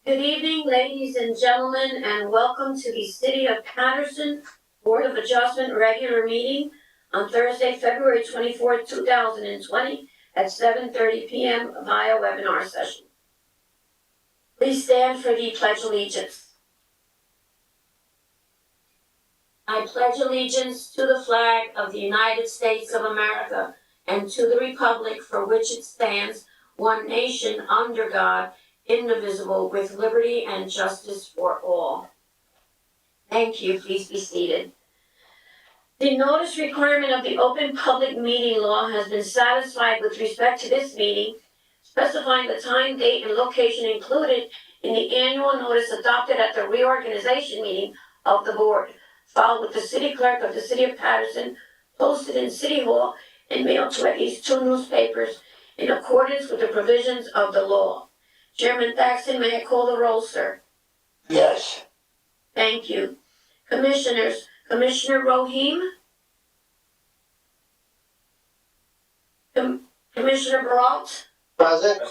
Good evening, ladies and gentlemen, and welcome to the City of Paterson Board of Adjustment regular meeting on Thursday, February 24th, 2020 at 7:30 p.m. via webinar session. Please stand for the Pledge of Allegiance. I pledge allegiance to the flag of the United States of America and to the republic for which it stands, one nation under God, indivisible, with liberty and justice for all. Thank you. Please be seated. The notice requirement of the Open Public Meeting Law has been satisfied with respect to this meeting, specifying the time, date, and location included in the annual notice adopted at the reorganization meeting of the board, filed with the city clerk of the City of Paterson, posted in City Hall, and mailed to at least 2 newspapers in accordance with the provisions of the law. Chairman Thaxton, may I call the roll, sir? Yes. Thank you. Commissioners, Commissioner Rohim? Commissioner Baralt? Present.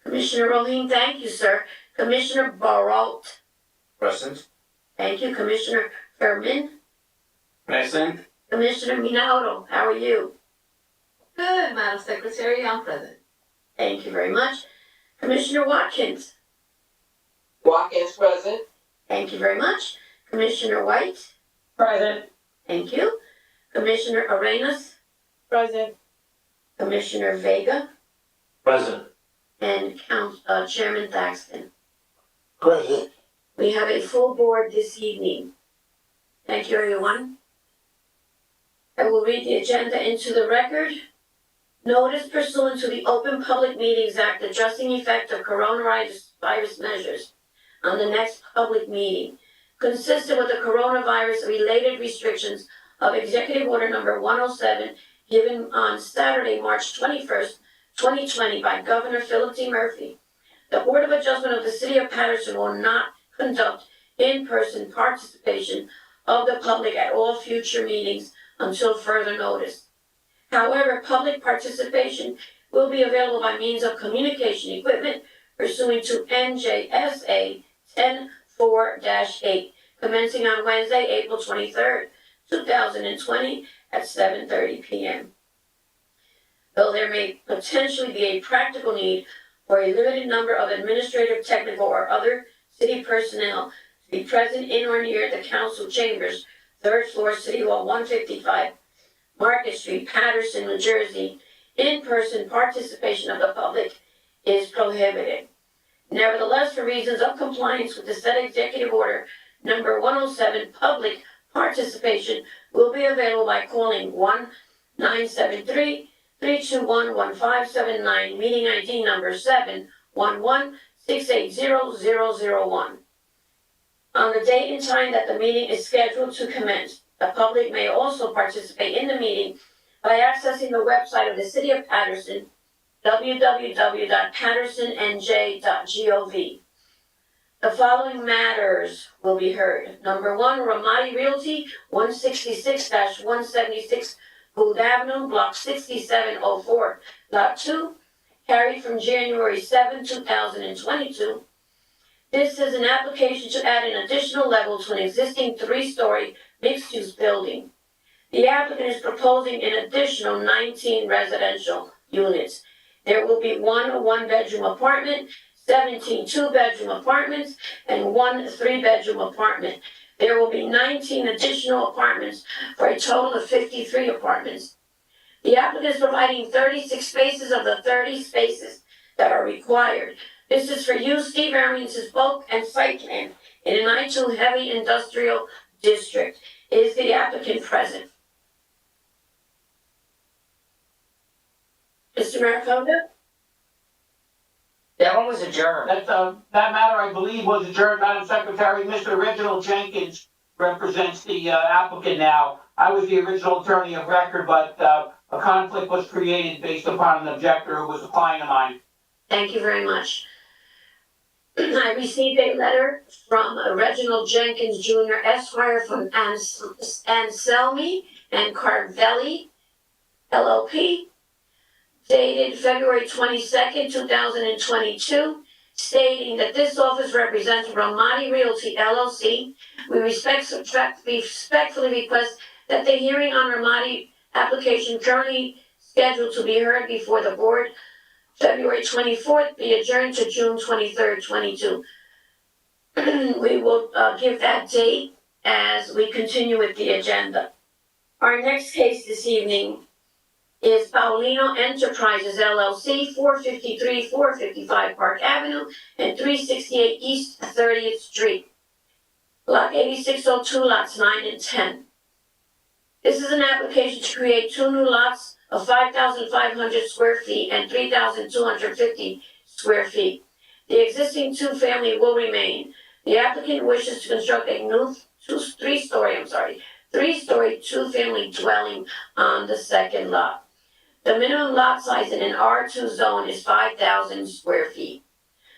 Commissioner Rohim, thank you, sir. Commissioner Baralt? Present. Thank you. Commissioner Furman? Present. Commissioner Minato, how are you? Good, Madam Secretary, I'm present. Thank you very much. Commissioner Watkins? Watkins present. Thank you very much. Commissioner White? Present. Thank you. Commissioner Arenas? Present. Commissioner Vega? Present. And Chairman Thaxton. Present. We have a full board this evening. Thank you, everyone. I will read the agenda into the record. Notice pursuant to the Open Public Meetings Act addressing the effect of coronavirus measures on the next public meeting, consistent with the coronavirus-related restrictions of Executive Order Number 107, given on Saturday, March 21st, 2020 by Governor Philip D. Murphy. The Board of Adjustment of the City of Paterson will not conduct in-person participation of the public at all future meetings until further notice. However, public participation will be available by means of communication equipment pursuant to NJSA 10-4-8, commencing on Wednesday, April 23rd, 2020 at 7:30 p.m. Though there may potentially be a practical need for a limited number of administrative, technical, or other city personnel to be present in or near the council chambers, 3rd floor, City Hall, 155, Market Street, Paterson, New Jersey, in-person participation of the public is prohibited. Nevertheless, for reasons of compliance with the said Executive Order Number 107, public participation will be available by calling 1-973-321-1579, meeting ID number 711-680-001. On the date and time that the meeting is scheduled to commence, the public may also participate in the meeting by accessing the website of the City of Paterson, www.patersonnj.gov. The following matters will be heard. Number 1, Ramadi Realty, 166-176 Gould Avenue, Block 6704, Lot 2, carried from January 7, 2022. This is an application to add an additional level to an existing 3-story mixed-use building. The applicant is proposing an additional 19 residential units. There will be 1 one-bedroom apartment, 17 two-bedroom apartments, and 1 3-bedroom apartment. There will be 19 additional apartments for a total of 53 apartments. The applicant is providing 36 spaces of the 30 spaces that are required. This is for use C variances bulk and site plan in an I-2 heavy industrial district. Is the applicant present? Mr. Maricopa? That one was adjourned. That matter, I believe, was adjourned, Madam Secretary. Mr. Reginald Jenkins represents the applicant now. I was the original attorney of record, but a conflict was created based upon an objector who was a client of mine. Thank you very much. I received a letter from Reginald Jenkins Jr., Esquire, from Anselmi and Carvelli, LLP, dated February 22nd, 2022, stating that this office represents Ramadi Realty LLC. We respectfully request that the hearing on Ramadi application currently scheduled to be heard before the board February 24th be adjourned to June 23rd, 22. We will give that date as we continue with the agenda. Our next case this evening is Paulino Enterprises LLC, 455 Park Avenue and 368 East 30th Street, Block 8602, lots 9 and 10. This is an application to create two new lots of 5,500 square feet and 3,250 square feet. The existing two-family will remain. The applicant wishes to construct a new three-story two-family dwelling on the second lot. The minimum lot size in an R2 zone is 5,000 square feet.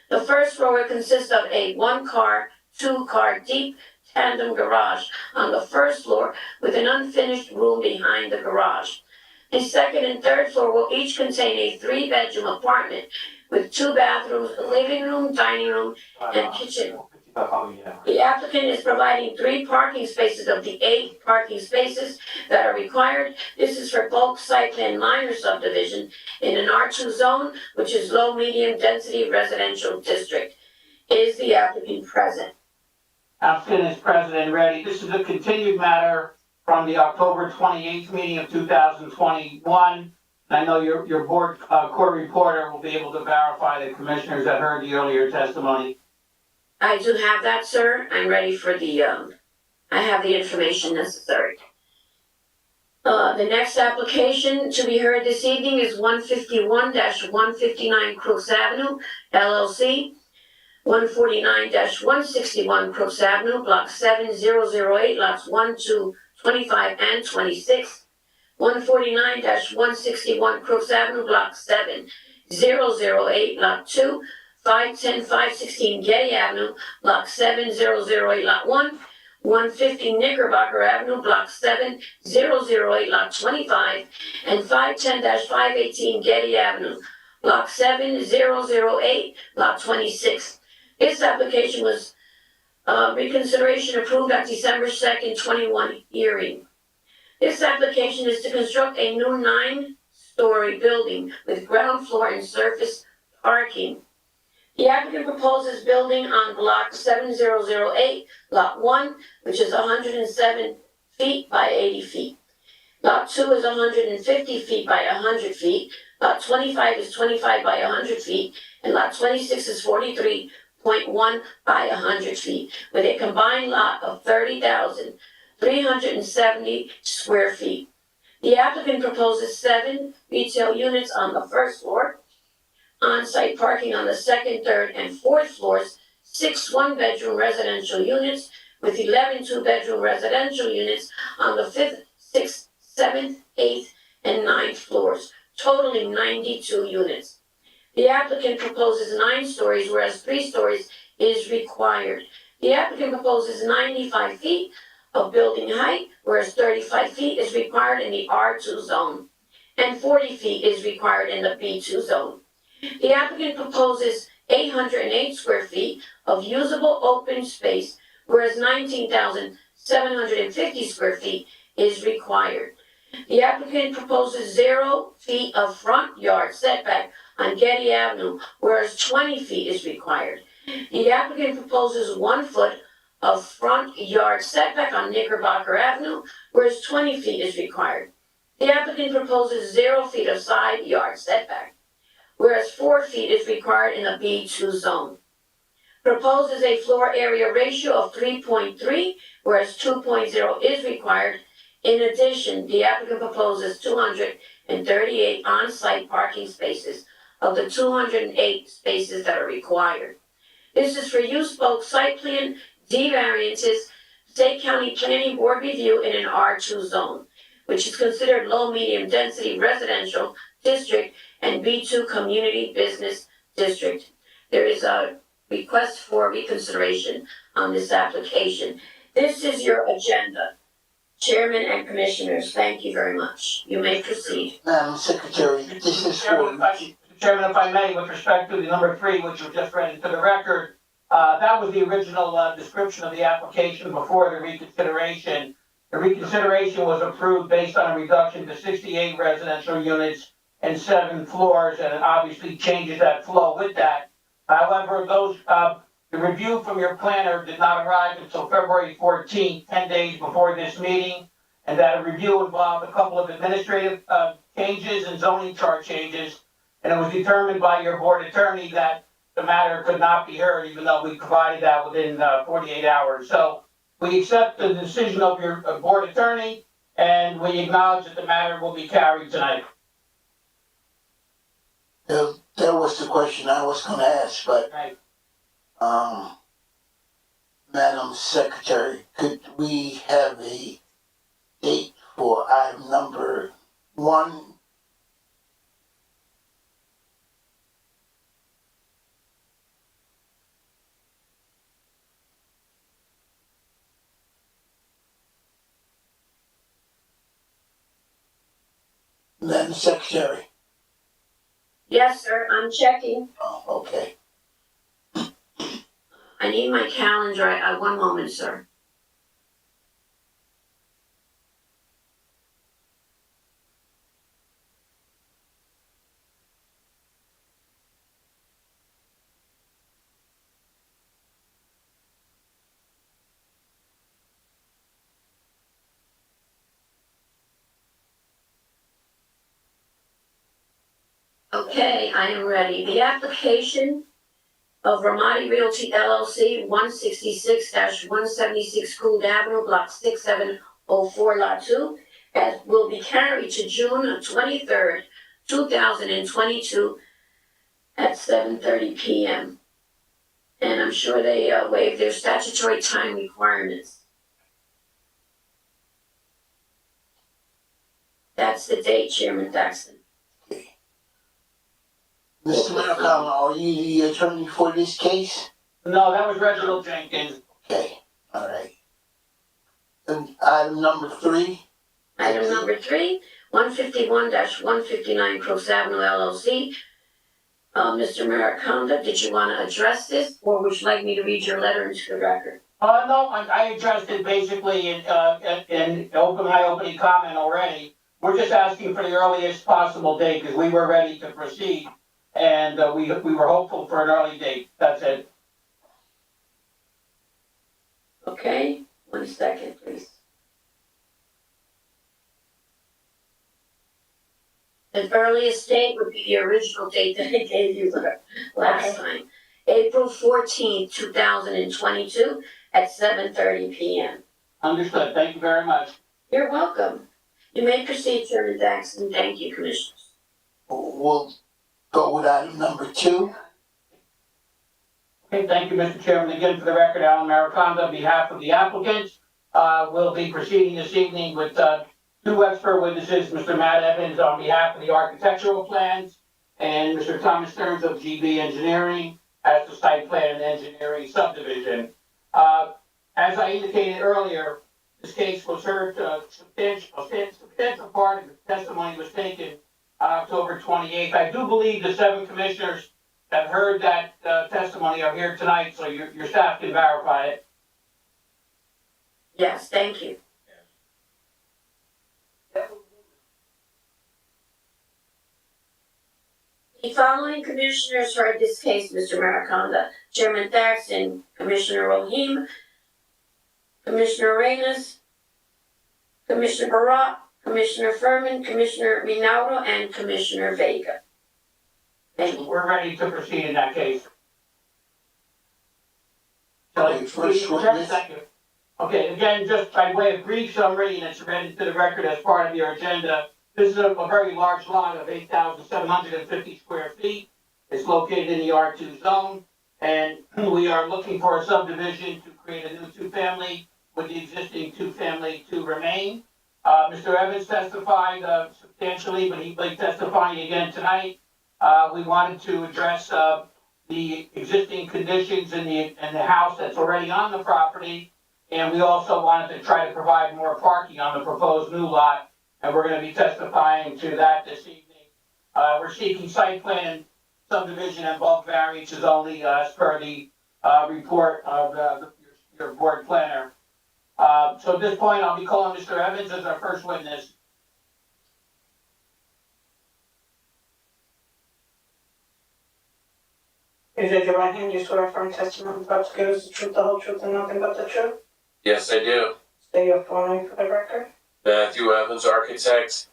The first floor will consist of a one-car, two-car deep tandem garage on the first floor with an unfinished room behind the garage. The second and third floor will each contain a three-bedroom apartment with two bathrooms, a living room, dining room, and kitchen. The applicant is providing 3 parking spaces of the 8 parking spaces that are required. This is for bulk site plan minor subdivision in an R2 zone, which is low medium density residential district. Is the applicant present? Applicant is present and ready. This is a continued matter from the October 28th meeting of 2021. I know your board court reporter will be able to verify the commissioners that heard the earlier testimony. I do have that, sir. I'm ready for the, I have the information necessary. The next application to be heard this evening is 151-159 Crooks Avenue, LLC. 149-161 Crooks Avenue, Block 7008, lots 1, 2, 25, and 26. 149-161 Crooks Avenue, Block 7008, Lot 2, 510, 516 Getty Avenue, Block 7008, Lot 1. 150 Knickerbocker Avenue, Block 7008, Lot 25, and 510-518 Getty Avenue, Block 7008, Lot 26. This application was reconsideration approved at December 2nd, 21 hearing. This application is to construct a new 9-story building with ground floor and surface parking. The applicant proposes building on block 7008, lot 1, which is 107 feet by 80 feet. Lot 2 is 150 feet by 100 feet. Lot 25 is 25 by 100 feet. And lot 26 is 43.1 by 100 feet, with a combined lot of 30,370 square feet. The applicant proposes 7 retail units on the first floor, on-site parking on the second, third, and fourth floors, 6 one-bedroom residential units with 11 two-bedroom residential units on the 5th, 6th, 7th, 8th, and 9th floors, totaling 92 units. The applicant proposes 9 stories, whereas 3 stories is required. The applicant proposes 95 feet of building height, whereas 35 feet is required in the R2 zone, and 40 feet is required in the B2 zone. The applicant proposes 808 square feet of usable open space, whereas 19,750 square feet is required. The applicant proposes 0 feet of front yard setback on Getty Avenue, whereas 20 feet is required. The applicant proposes 1 foot of front yard setback on Knickerbocker Avenue, whereas 20 feet is required. The applicant proposes 0 feet of side yard setback, whereas 4 feet is required in the B2 zone. Proposes a floor area ratio of 3.3, whereas 2.0 is required. In addition, the applicant proposes 238 on-site parking spaces of the 208 spaces that are required. This is for use bulk site plan, D variances, State County Planning Board review in an R2 zone, which is considered low medium density residential district and B2 community business district. There is a request for reconsideration on this application. This is your agenda. Chairman and Commissioners, thank you very much. You may proceed. Madam Secretary, this is Chairman, for, if Mr. Chairman, if I may, with respect to the number 3, which was just read into the record, that was the original description of the application before the reconsideration. The reconsideration was approved based on a reduction to 68 residential units and 7 floors, and it obviously changes that flow with that. However, the review from your planner did not arrive until February 14th, 10 days before this meeting, and that review involved a couple of administrative changes and zoning chart changes, and it was determined by your board attorney that the matter could not be heard, even though we provided that within 48 hours. So we accept the decision of your board attorney, and we acknowledge that the matter will be carried tonight. That was the question I was gonna ask, but, Right. Madam Secretary, could we have a date for item number 1? Madam Secretary. Yes, sir, I'm checking. Oh, okay. I need my calendar. One moment, sir. Okay, I am ready. The application of Ramadi Realty LLC, 166-176 Gould Avenue, Block 6704, Lot 2, will be carried to June 23rd, 2022 at 7:30 p.m. And I'm sure they waived their statutory time requirements. That's the date, Chairman Thaxton. Mr. Maricano, are you the attorney for this case? No, that was Reginald Jenkins. Okay, all right. And item number 3? Item number 3, 151-159 Crooks Avenue LLC. Mr. Mariconda, did you want to address this, or would you like me to read your letter into the record? No, I addressed it basically in my opening comment already. We're just asking for the earliest possible date because we were ready to proceed. And we were hopeful for an early date. That's it. Okay, 1 second, please. The earliest date would be the original date that I gave you last time. April 14th, 2022 at 7:30 p.m. Understood. Thank you very much. You're welcome. You may proceed, Chairman Thaxton. Thank you, Commissioners. We'll go with item number 2. Okay, thank you, Mr. Chairman. Again, for the record, Alan Mariconda, on behalf of the applicants, will be proceeding this evening with 2 expert witnesses, Mr. Matt Evans on behalf of the architectural plans, and Mr. Thomas Stearns of GB Engineering as the site plan and engineering subdivision. As I indicated earlier, this case was heard, substantial part of the testimony was taken on October 28th. I do believe the 7 commissioners that heard that testimony are here tonight, so your staff can verify it. Yes, thank you. The following commissioners heard this case, Mr. Mariconda: Chairman Thaxton, Commissioner Rohim, Commissioner Reyes, Commissioner Barat, Commissioner Furman, Commissioner Rinaldo, and Commissioner Vega. Thank you. We're ready to proceed in that case. Okay, first witness. Thank you. Okay, again, just by way of brief summary, and it's read into the record as part of your agenda, this is a very large lot of 8,750 square feet. It's located in the R2 zone, and we are looking for a subdivision to create a new 2-family with the existing 2-family to remain. Mr. Evans testified substantially, but he'll be testifying again tonight. We wanted to address the existing conditions in the house that's already on the property, and we also wanted to try to provide more parking on the proposed new lot, and we're going to be testifying to that this evening. We're seeking site plan and subdivision and bulk variances only, as per the, report of, your board planner. So at this point, I'll be calling Mr. Evans as our first witness. Please raise your right hand. You swear affirm testimony about to give us the truth, the whole truth, and nothing but the truth. Yes, I do. State your full name for the record. Matthew Evans, architect,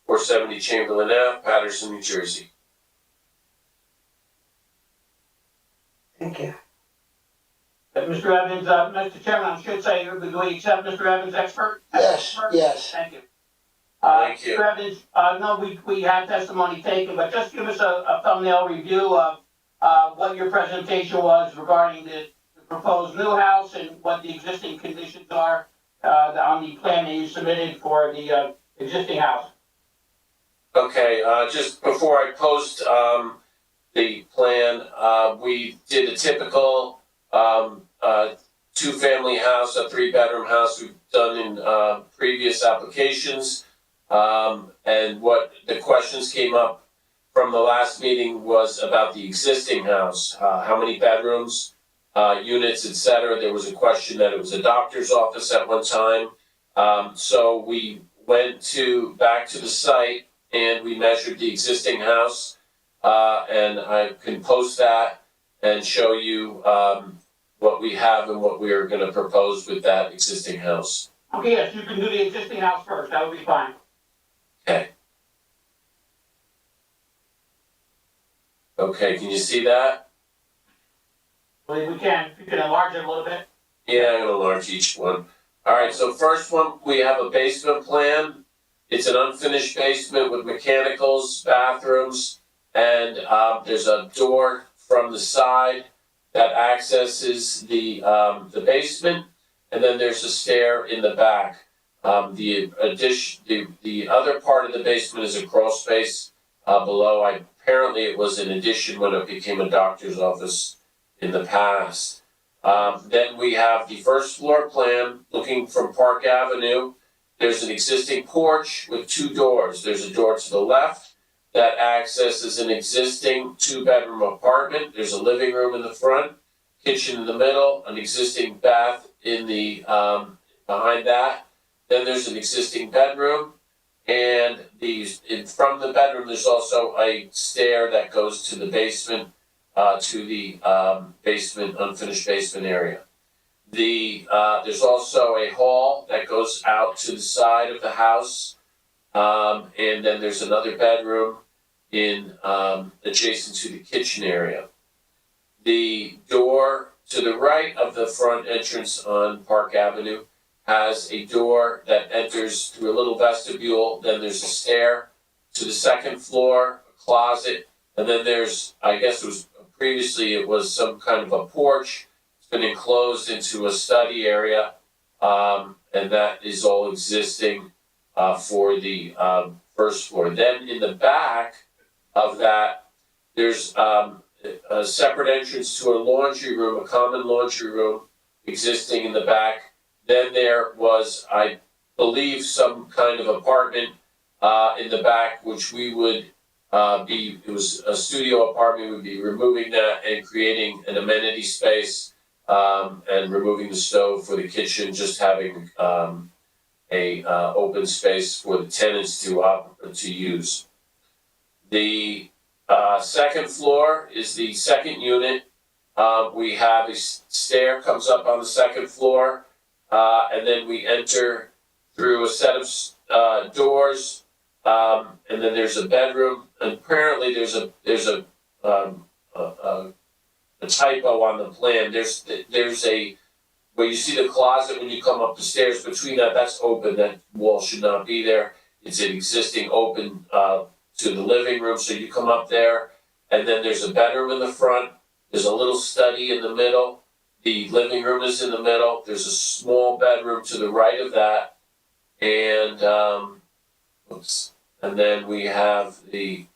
470 Chamberlain Ave, Paterson, New Jersey. Thank you. Mr. Evans, Mr. Chairman, I should say, do we accept Mr. Evans' expert? Yes, yes. Thank you. Thank you. Mr. Evans, no, we had testimony taken, but just give us a thumbnail review of, what your presentation was regarding the proposed new house and what the existing conditions are, on the plan that you submitted for the, existing house. Okay, just before I post the plan, we did a typical two-family house, a three-bedroom house we've done in previous applications. And what the questions came up from the last meeting was about the existing house, how many bedrooms, units, etc. There was a question that it was a doctor's office at one time. So we went back to the site and we measured the existing house. And I can post that and show you what we have and what we are going to propose with that existing house. Okay, yes, you can do the existing house first, that would be fine. Okay. Okay, can you see that? We can, you can enlarge it a little bit. Yeah, I'm gonna enlarge each one. Alright, so first one, we have a basement plan. It's an unfinished basement with mechanicals, bathrooms, and there's a door from the side that accesses the basement, and then there's a stair in the back. The other part of the basement is a crawl space below. Apparently it was an addition when it became a doctor's office in the past. Then we have the first floor plan looking from Park Avenue. There's an existing porch with two doors. There's a door to the left that accesses an existing two-bedroom apartment. There's a living room in the front, kitchen in the middle, an existing bath in the behind that. Then there's an existing bedroom, and from the bedroom there's also a stair that goes to the basement, to the basement, unfinished basement area. There's also a hall that goes out to the side of the house, and then there's another bedroom in adjacent to the kitchen area. The door to the right of the front entrance on Park Avenue has a door that enters through a little vestibule. Then there's a stair to the second floor, a closet, and then there's, I guess previously it was some kind of a porch. It's been enclosed into a study area, and that is all existing for the first floor. Then in the back of that, there's a separate entrance to a laundry room, a common laundry room existing in the back. Then there was, I believe, some kind of apartment in the back, which we would it was a studio apartment. We'd be removing that and creating an amenity space, and removing the stove for the kitchen, just having a open space for the tenants to use. The second floor is the second unit. We have a stair comes up on the second floor. And then we enter through a set of doors, and then there's a bedroom. And apparently there's a typo on the plan. There's a where you see the closet when you come up the stairs. Between that's open. That wall should not be there. It's an existing open to the living room. So you come up there, and then there's a bedroom in the front. There's a little study in the middle. The living room is in the middle. There's a small bedroom to the right of that, and and then we have the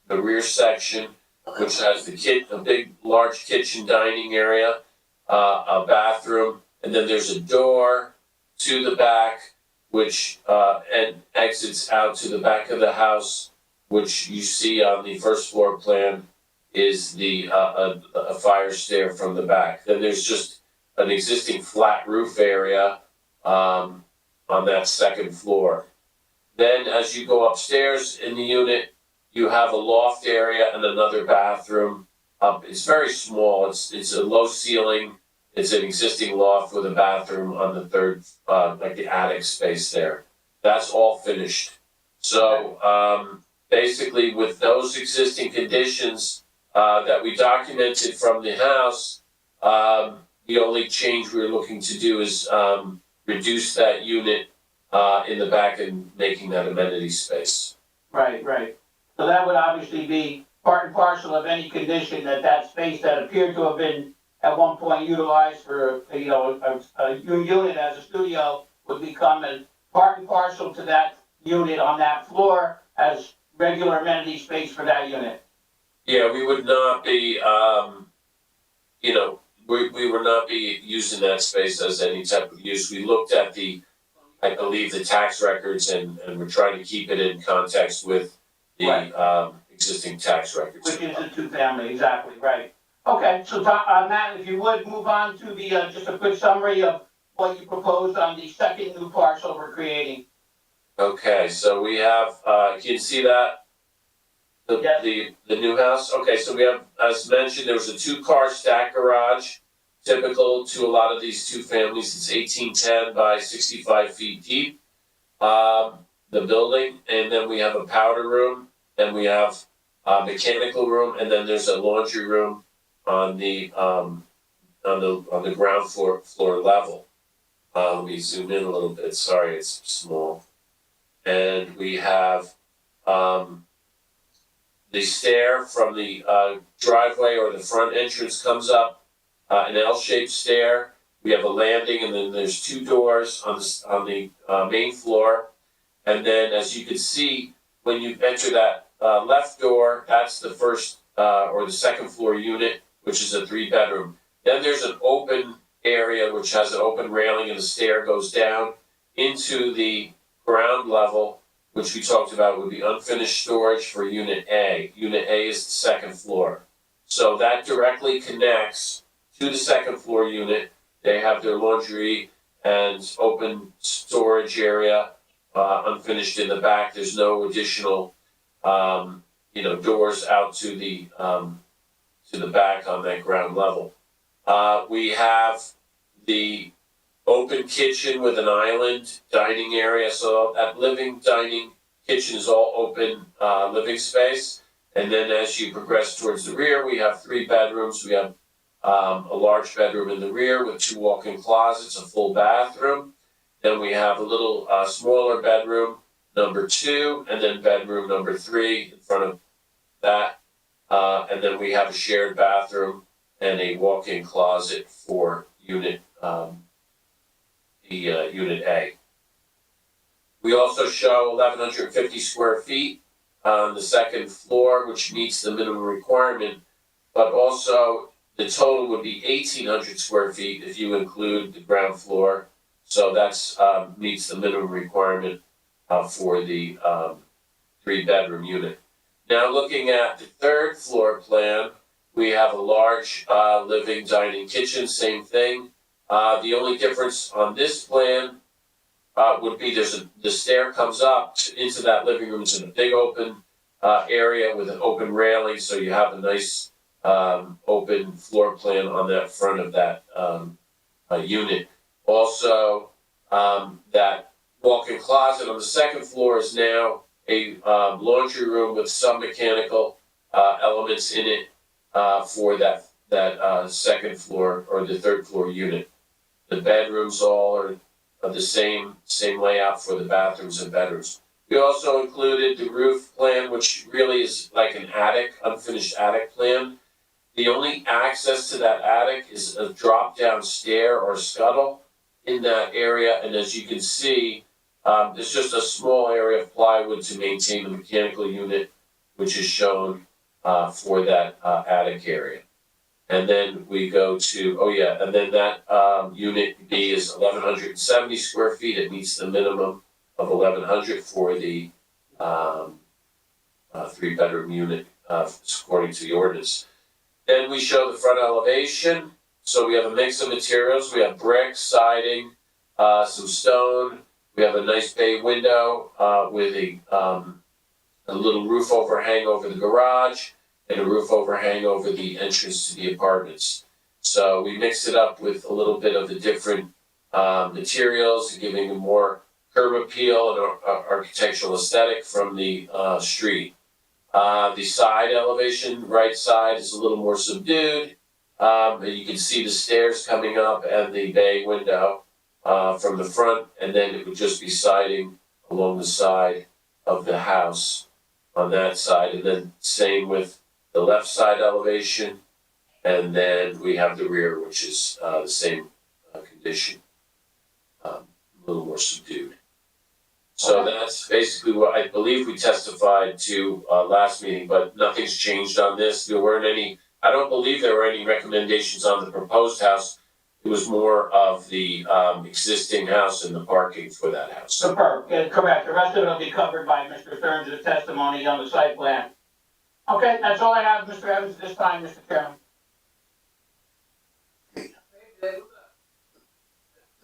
rear section, which has a big, large kitchen dining area, a bathroom, and then there's a door to the back, which and exits out to the back of the house, which you see on the first floor plan, is the, a fire stair from the back. Then there's just an existing flat roof area, on that second floor. Then as you go upstairs in the unit, you have a loft area and another bathroom. It's very small, it's a low ceiling, it's an existing loft with a bathroom on the third, like the attic space there. That's all finished. So, basically with those existing conditions, that we documented from the house, the only change we're looking to do is, reduce that unit, in the back and making that amenity space. Right, right. So that would obviously be part and parcel of any condition that space that appeared to have been at one point utilized for, you know, a unit as a studio would become a part and parcel to that unit on that floor as regular amenity space for that unit. Yeah, we would not be, you know, we would not be using that space as any type of use. We looked at I believe the tax records and we're trying to keep it in context with the, Right. Existing tax records. Which is a two-family, exactly, right. Okay, so Matt, if you would, move on to the, just a quick summary of what you proposed on the second new parcel we're creating. Okay, so we have, you can see that? Yes. The new house? Okay, so we have, as mentioned, there was a 2-car stack garage, typical to a lot of these two families. It's 1810 by 65 feet deep, the building, and then we have a powder room, and we have a mechanical room, and then there's a laundry room on the ground floor level. Let me zoom in a little bit, sorry, it's small. And we have, the stair from the, driveway or the front entrance comes up, an L-shaped stair. We have a landing, and then there's 2 doors on the main floor. And then, as you can see, when you enter that, left door, that's the first, or the second floor unit, which is a 3-bedroom. Then there's an open area which has an open railing, and the stair goes down into the ground level, which we talked about would be unfinished storage for Unit A. Unit A is the second floor. So that directly connects to the second floor unit. They have their laundry and open storage area, unfinished in the back. There's no additional, doors out to the back on that ground level. We have the open kitchen with an island dining area. So that living, dining, kitchen is all open living space. And then as you progress towards the rear, we have 3 bedrooms. We have a large bedroom in the rear with 2 walk-in closets, a full bathroom. Then we have a little smaller bedroom, number 2, and then bedroom number 3 in front of that. And then we have a shared bathroom and a walk-in closet for unit Unit A. We also show 1,150 square feet on the second floor, which meets the minimum requirement, but also the total would be 1,800 square feet if you include the ground floor. So that's meets the minimum requirement for the 3-bedroom unit. Now looking at the third floor plan, we have a large living, dining, kitchen, same thing. The only difference on this plan would be the stair comes up into that living room. It's in a big open area with an open railing, so you have a nice open floor plan on that front of that unit. Also, that walk-in closet on the second floor is now a laundry room with some mechanical elements in it for that second floor or the third floor unit. The bedrooms all are of the same layout for the bathrooms and bedrooms. We also included the roof plan, which really is like an attic, unfinished attic plan. The only access to that attic is a drop-down stair or scuttle in that area, and as you can see, there's just a small area of plywood to maintain the mechanical unit, which is shown for that attic area. And then we go to, and then that unit B is 1,170 square feet. It meets the minimum of 1,100 for the 3-bedroom unit, according to the ordinance. Then we show the front elevation. So we have a mix of materials. We have brick, siding, some stone. We have a nice bay window with a little roof overhang over the garage and a roof overhang over the entrance to the apartments. So we mix it up with a little bit of the different materials, giving a more curb appeal and architectural aesthetic from the street. The side elevation, right side, is a little more subdued. You can see the stairs coming up and the bay window from the front, and then it would just be siding along the side of the house on that side, and then same with the left side elevation, and then we have the rear, which is the same condition, a little more subdued. So that's basically what I believe we testified to last meeting, but nothing's changed on this. There weren't any, I don't believe there were any recommendations on the proposed house. It was more of the existing house and the parking for that house. Superb, yeah, correct. The rest of it will be covered by Mr. Stearns' testimony on the site plan. Okay, that's all I have, Mr. Evans, at this time, Mr. Chairman.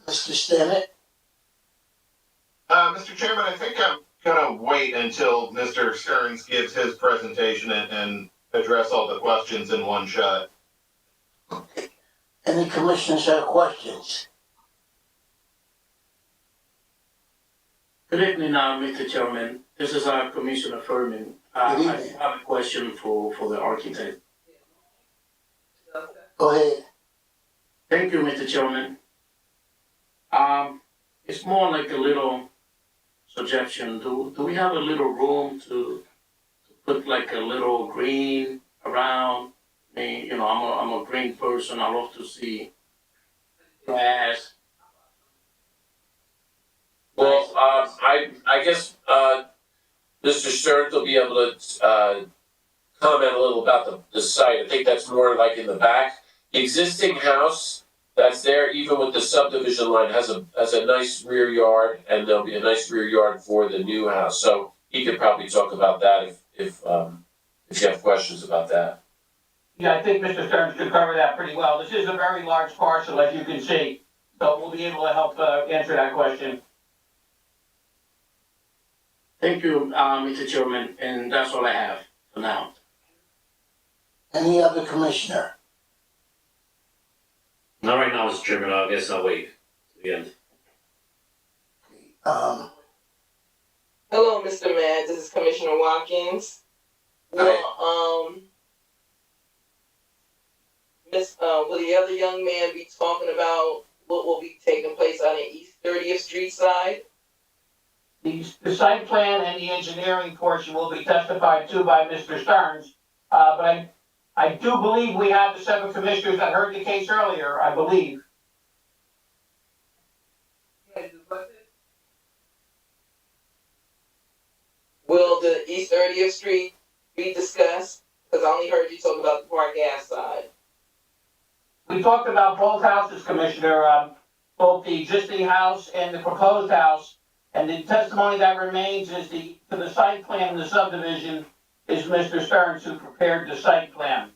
Mr. Stennett? Mr. Chairman, I think I'm gonna wait until Mr. Stearns gives his presentation and address all the questions in one shot. Okay. Any commissioners have questions? Good evening, Mr. Chairman. This is Commissioner Furman. Good I evening. have a question for the architect. Go ahead. Thank you, Mr. Chairman. It's more like a little suggestion. Do we have a little room to put like a little green around me? You know, I'm a green person. I love to see grass. Well, I guess Mr. Stearns will be able to comment a little about the site. I think that's more like in the back. The existing house that's there, even with the subdivision line, has a nice rear yard, and there'll be a nice rear yard for the new house. So he could probably talk about that if you have questions about that. Yeah, I think Mr. Stearns could cover that pretty well. This is a very large parcel, as you can see, so we'll be able to help answer that question. Thank you, Mr. Chairman, and that's all I have for now. Any other commissioner? Not right now, Mr. Chairman. I guess I'll wait to the end. Hello, Mr. Matt. This is Commissioner Watkins. Will the other young man be talking about what will be taking place on the East 30th Street side? The site plan and the engineering portion will be testified to by Mr. Stearns. But I do believe we have the 7 commissioners that heard the case earlier, I believe. Will the East 30th Street be discussed? Because I only heard you talk about the Park Ave side. We talked about both houses, Commissioner, both the existing house and the proposed house. And the testimony that remains is to the site plan and the subdivision is Mr. Stearns, who prepared the site plan.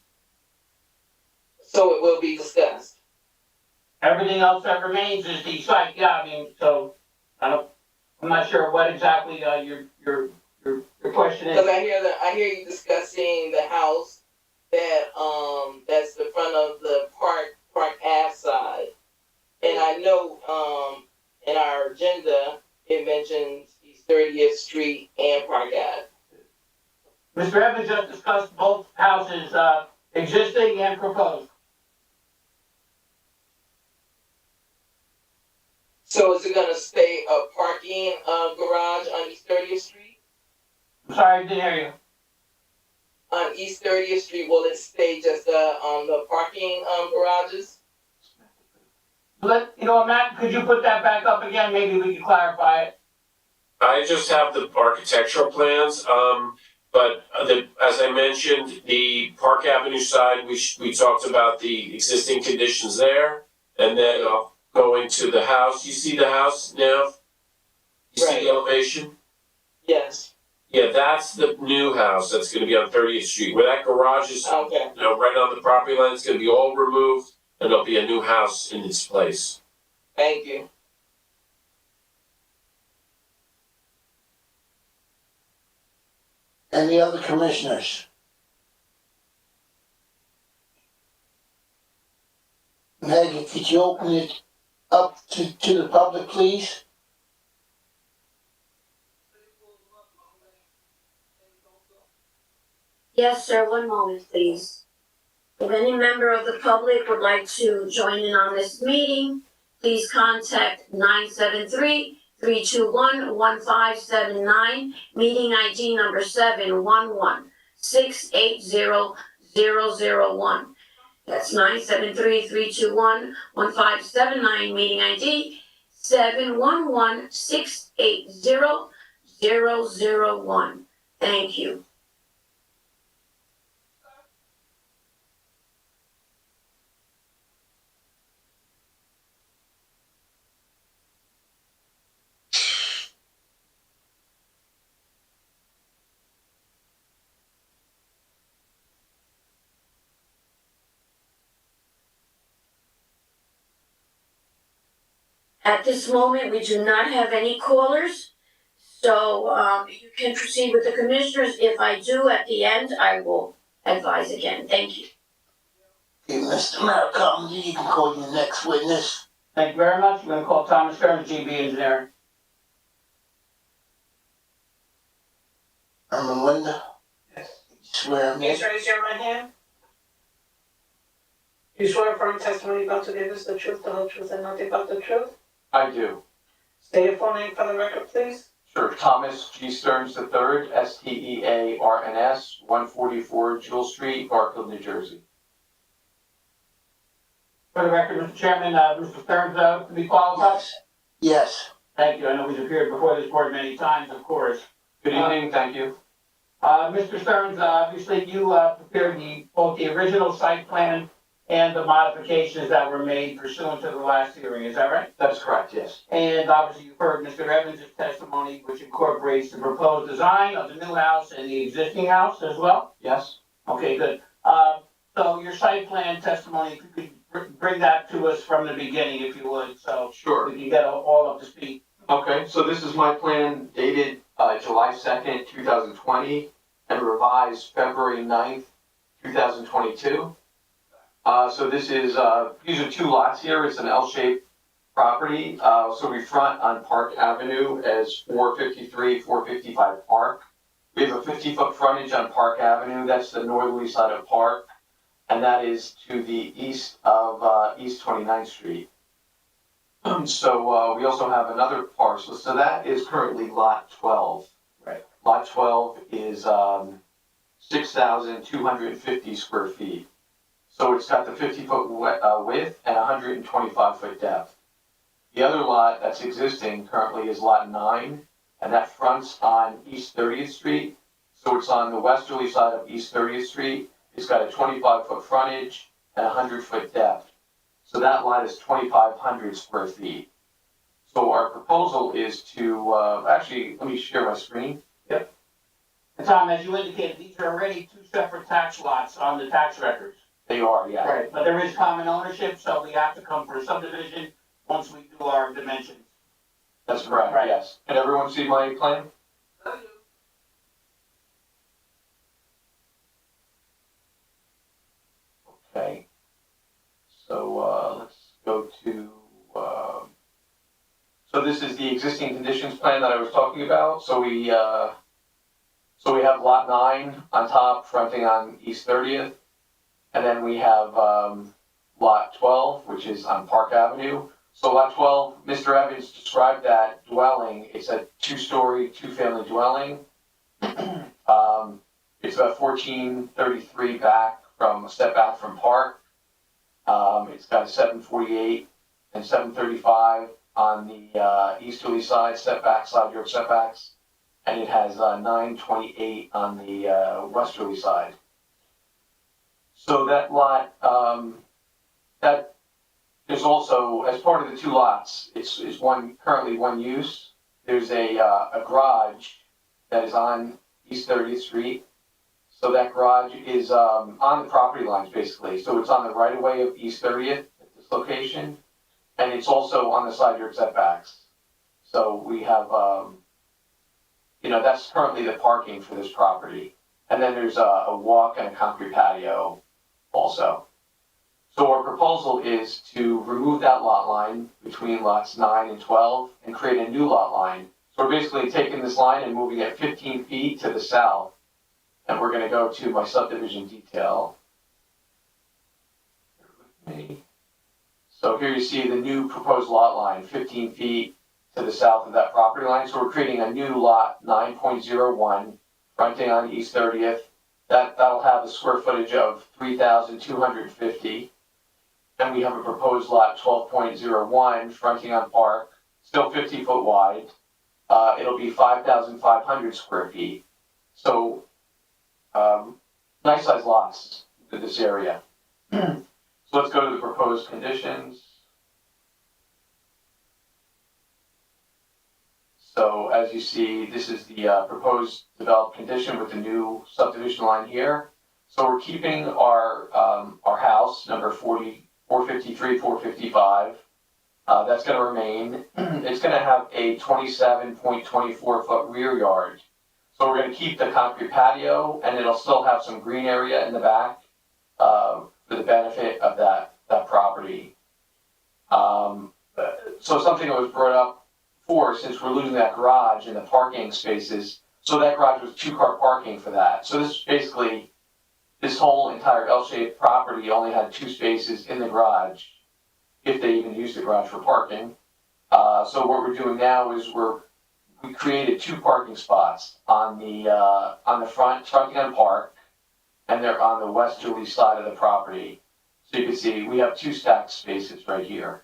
So it will be discussed. Everything else that remains is the site, yeah, I mean, so, I'm not sure what exactly, your question is. Because I hear you discussing the house that, that's the front of the Park Ave side. And I know, in our agenda, it mentions East 30th Street and Park Ave. Mr. Evans just discussed both houses, existing and proposed. So is it gonna stay a parking, garage on East 30th Street? I'm sorry, I didn't hear you. On East 30th Street, will it stay just, the parking, garages? Matt, could you put that back up again? Maybe we can clarify it. I just have the architectural plans, but as I mentioned, the Park Avenue side, we talked about the existing conditions there, and then going to the house. You see the house now? You see the elevation? Yes. Yeah, that's the new house that's gonna be on 30th Street, where that garage is, Okay, right on the property line, it's gonna be all removed, and there'll be a new house in its place. thank you. Any other commissioners? Maggie, could you open it up to the public, please? Yes, sir, one moment, please. If any member of the public would like to join in on this meeting, please contact 973-321-1579, meeting ID number 711-680-001. That's 973-321-1579, meeting ID 711-680-001. Thank you. At this moment, we do not have any callers, so you can proceed with the commissioners. If I do, at the end, I will advise again. Thank you. Okay, Mr. Maricom, you can call your next witness. Thank you very much. We're gonna call Thomas Stearns, GB Engineering. Linda? Yes. Swear me. Please raise your right hand. You swear affirm testimony about to give us the truth, the whole truth, and nothing but the truth? I do. State your full name for the record, please. Sure. Thomas G. Stearns III, STEARNS, 144 Jewel Street, Garfield, New Jersey. For the record, Mr. Chairman, Mr. Stearns, to be qualified? Yes. Thank you. I know he's appeared before this board many times, of course. Good evening, thank you. Mr. Stearns, obviously you prepared both the original site plan and the modifications that were made pursuant to the last hearing, is that right? That's correct, yes. And obviously you've heard Mr. Evans' testimony, which incorporates the proposed design of the new house and the existing house as well? Yes? Okay, good. So your site plan testimony, if you could bring that to us from the beginning, if you would, so Sure. we can get all up to speed. Okay, so this is my plan dated July 2nd, 2020, and revised February 9th, 2022. So this is, these are two lots here. It's an L-shaped property. So we front on Park Avenue as 453, 455 Park. We have a 50-foot frontage on Park Avenue. That's the northerly side of Park. And that is to the east of East 29th Street. So we also have another parcel. So that is currently lot 12. Right. Lot 12 is 6,250 square feet. So it's got the 50-foot width and 125-foot depth. The other lot that's existing currently is lot 9, and that fronts on East 30th Street. So it's on the westerly side of East 30th Street. It's got a 25-foot frontage and 100-foot depth. So that lot is 2,500 square feet. So our proposal is to, actually, let me share my screen. And Tom, as you indicated, these are already two separate tax lots on the tax records. They are, yeah. Right, but there is common ownership, so we have to come for a subdivision once we do our dimensions. That's correct, Right. yes. Can everyone see my plan? Okay. So, let's go to, so this is the existing conditions plan that I was talking about. So we have lot 9 on top, fronting on East 30th. And then we have, lot 12, which is on Park Avenue. So lot 12, Mr. Evans described that dwelling. It's a 2-story, 2-family dwelling. It's about 1433 step back from Park. It's got a 748 and 735 on the easterly side setbacks, side yard setbacks. And it has 928 on the westerly side. So that lot, that is also, as part of the two lots, it's currently one use. There's a garage that is on East 30th Street. So that garage is on the property lines basically. So it's on the right of way of East 30th at this location. And it's also on the side yard setbacks. So we have, that's currently the parking for this property. And then there's a walk and a concrete patio also. So our proposal is to remove that lot line between lots 9 and 12 and create a new lot line. So we're basically taking this line and moving it 15 feet to the south. And we're gonna go to my subdivision detail. So here you see the new proposed lot line, 15 feet to the south of that property line. So we're creating a new lot 9.01, fronting on East 30th. That'll have a square footage of 3,250. And we have a proposed lot 12.01, fronting on Park, still 50 foot wide. It'll be 5,500 square feet. So, nice size lots in this area. So let's go to the proposed conditions. So as you see, this is the proposed developed condition with the new subdivision line here. So we're keeping our house, number 453, 455. That's going to remain. It's going to have a 27.24 foot rear yard. So we're going to keep the concrete patio, and it'll still have some green area in the back for the benefit of that property. So something that was brought up before, since we're losing that garage and the parking spaces, so that garage was 2-car parking for that. So this basically, this whole entire L-shaped property only had 2 spaces in the garage, if they even use the garage for parking. So what we're doing now is we created 2 parking spots on the fronting on Park, and they're on the westerly side of the property. So you can see we have 2 stacked spaces right here.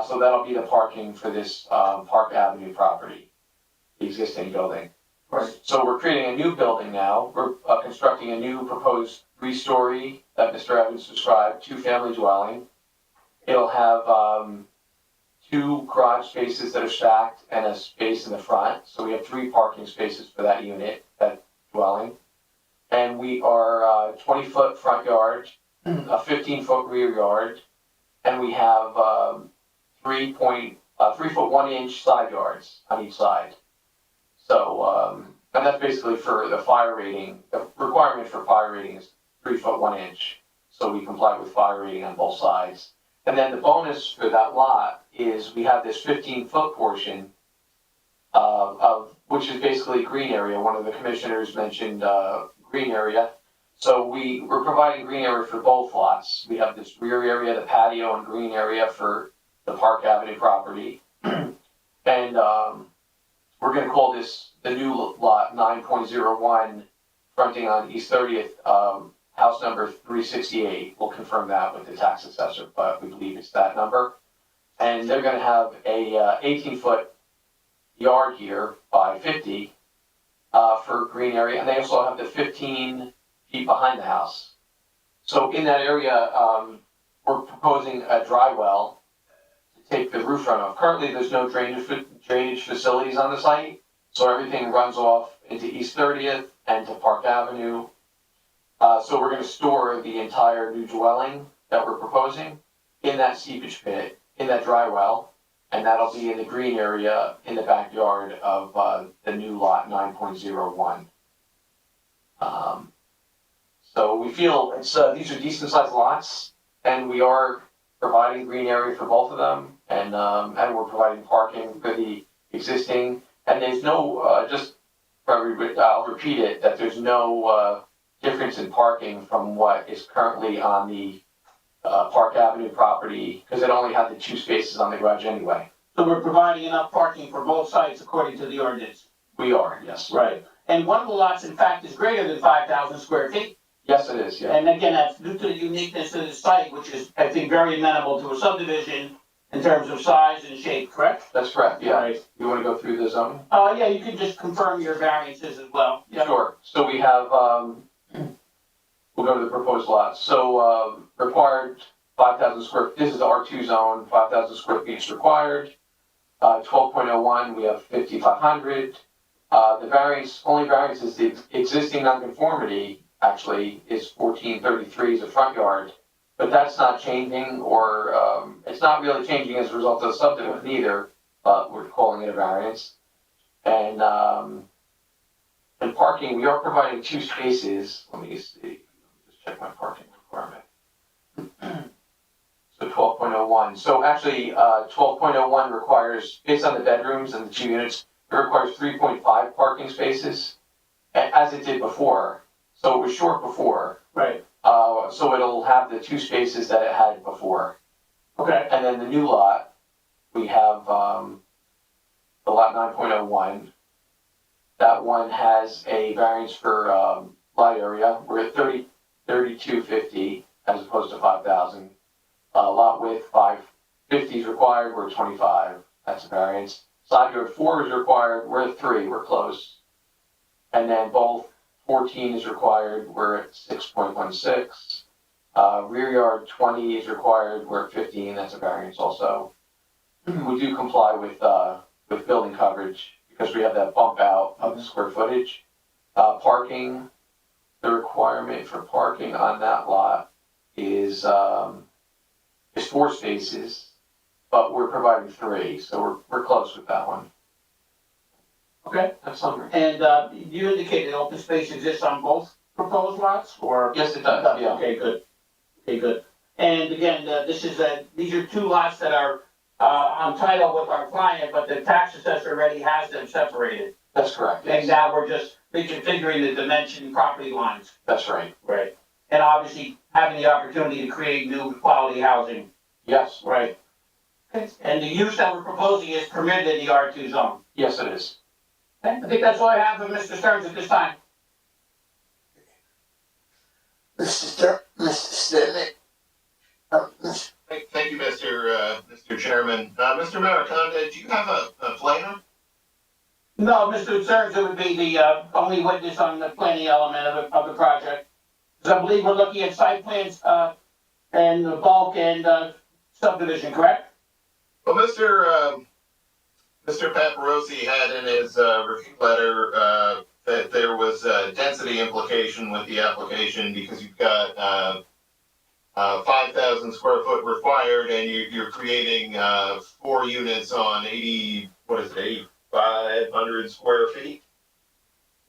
So that'll be the parking for this Park Avenue property, the existing building. Right. So we're creating a new building now. We're constructing a new proposed 3-story that Mr. Evans described, 2-family dwelling. It'll have 2 garage spaces that are stacked and a space in the front. So we have 3 parking spaces for that unit, that dwelling. And we are 20-foot front yard, a 15-foot rear yard, and we have 3 foot 1 inch side yards on each side. So, and that's basically for the fire rating. The requirement for fire rating is 3 foot 1 inch. So we comply with fire rating on both sides. And then the bonus for that lot is we have this 15-foot portion of which is basically green area. One of the commissioners mentioned green area. So we're providing green area for both lots. We have this rear area, the patio, and green area for the Park Avenue property. And we're going to call this the new lot 9.01, fronting on East 30th, house number 368. We'll confirm that with the tax assessor, but we believe it's that number. And they're going to have a 18-foot yard here by 50 for green area, and they also have the 15 feet behind the house. So in that area, we're proposing a dry well to take the roof runoff. Currently, there's no drainage facilities on the site, so everything runs off into East 30th and to Park Avenue. So we're going to store the entire new dwelling that we're proposing in that seepage pit, in that dry well, and that'll be in the green area in the backyard of the new lot 9.01. So we feel these are decent sized lots, and we are providing green area for both of them, and we're providing parking for the existing. And there's no I'll repeat it, that there's no difference in parking from what is currently on the Park Avenue property, because it only had the 2 spaces on the garage anyway. So we're providing enough parking for both sites according to the ordinance. We are, yes. Right. And one of the lots, in fact, is greater than 5,000 square feet. Yes, it is, yeah. And again, that's due to the uniqueness of the site, which is, I think, very amenable to a subdivision in terms of size and shape, correct? That's correct, yeah. Right. You want to go through the zoning? Yeah, you can just confirm your variances as well. Yeah. Sure. So we have, we'll go to the proposed lots. So required 5,000 square, this is the R2 zone, 5,000 square feet is required. 12.01, we have 5,500. The variance, only variance is the existing nonconformity, actually, is 1433 is a front yard. But that's not changing, or, it's not really changing as a result of the subdivision either, but we're calling it a variance. And parking, we are providing 2 spaces, let me see, just check my parking requirement. So 12.01, so actually, 12.01 requires, based on the bedrooms and the 2 units, it requires 3.5 parking spaces, as it did before. So it was short before. Right. So it'll have the 2 spaces that it had before. Okay. And then the new lot, we have, the lot 9.01. That one has a variance for, lot area. We're at 3250 as opposed to 5,000. Lot width, 550 is required, we're at 25, that's a variance. Side yard 4 is required, we're at 3, we're close. And then both 14 is required, we're at 6.16. Rear yard 20 is required, we're at 15, that's a variance also. We do comply with building coverage because we have that bump out of the square footage. Parking, the requirement for parking on that lot is 4 spaces, but we're providing 3, so we're close with that one. Okay. That's summary. And, you indicated open space exists on both proposed lots, or? Yes, it does, yeah. Okay, good. Okay, good. And again, these are 2 lots that are, untitled with our client, but the tax assessor already has them separated. That's correct, And yes. now we're just reconfiguring the dimension property lines. That's right. Right. And obviously having the opportunity to create new quality housing. Yes, Right. Okay. And the use that we're proposing is permitted in the R2 zone. yes, it is. Okay. I think that's all I have for Mr. Stearns at this time. Mr. Stivic. Thank you, Mr. Chairman. Mr. Mariconda, do you have a planner? No, Mr. Stearns, it would be the only witness on the planning element of the project. Because I believe we're looking at site plans and the bulk and subdivision, correct? Well, Mr. Paparosi had in his review letter that there was a density implication with the application because you've got 5,000 square foot required and you're creating 4 units on 8,500 square feet.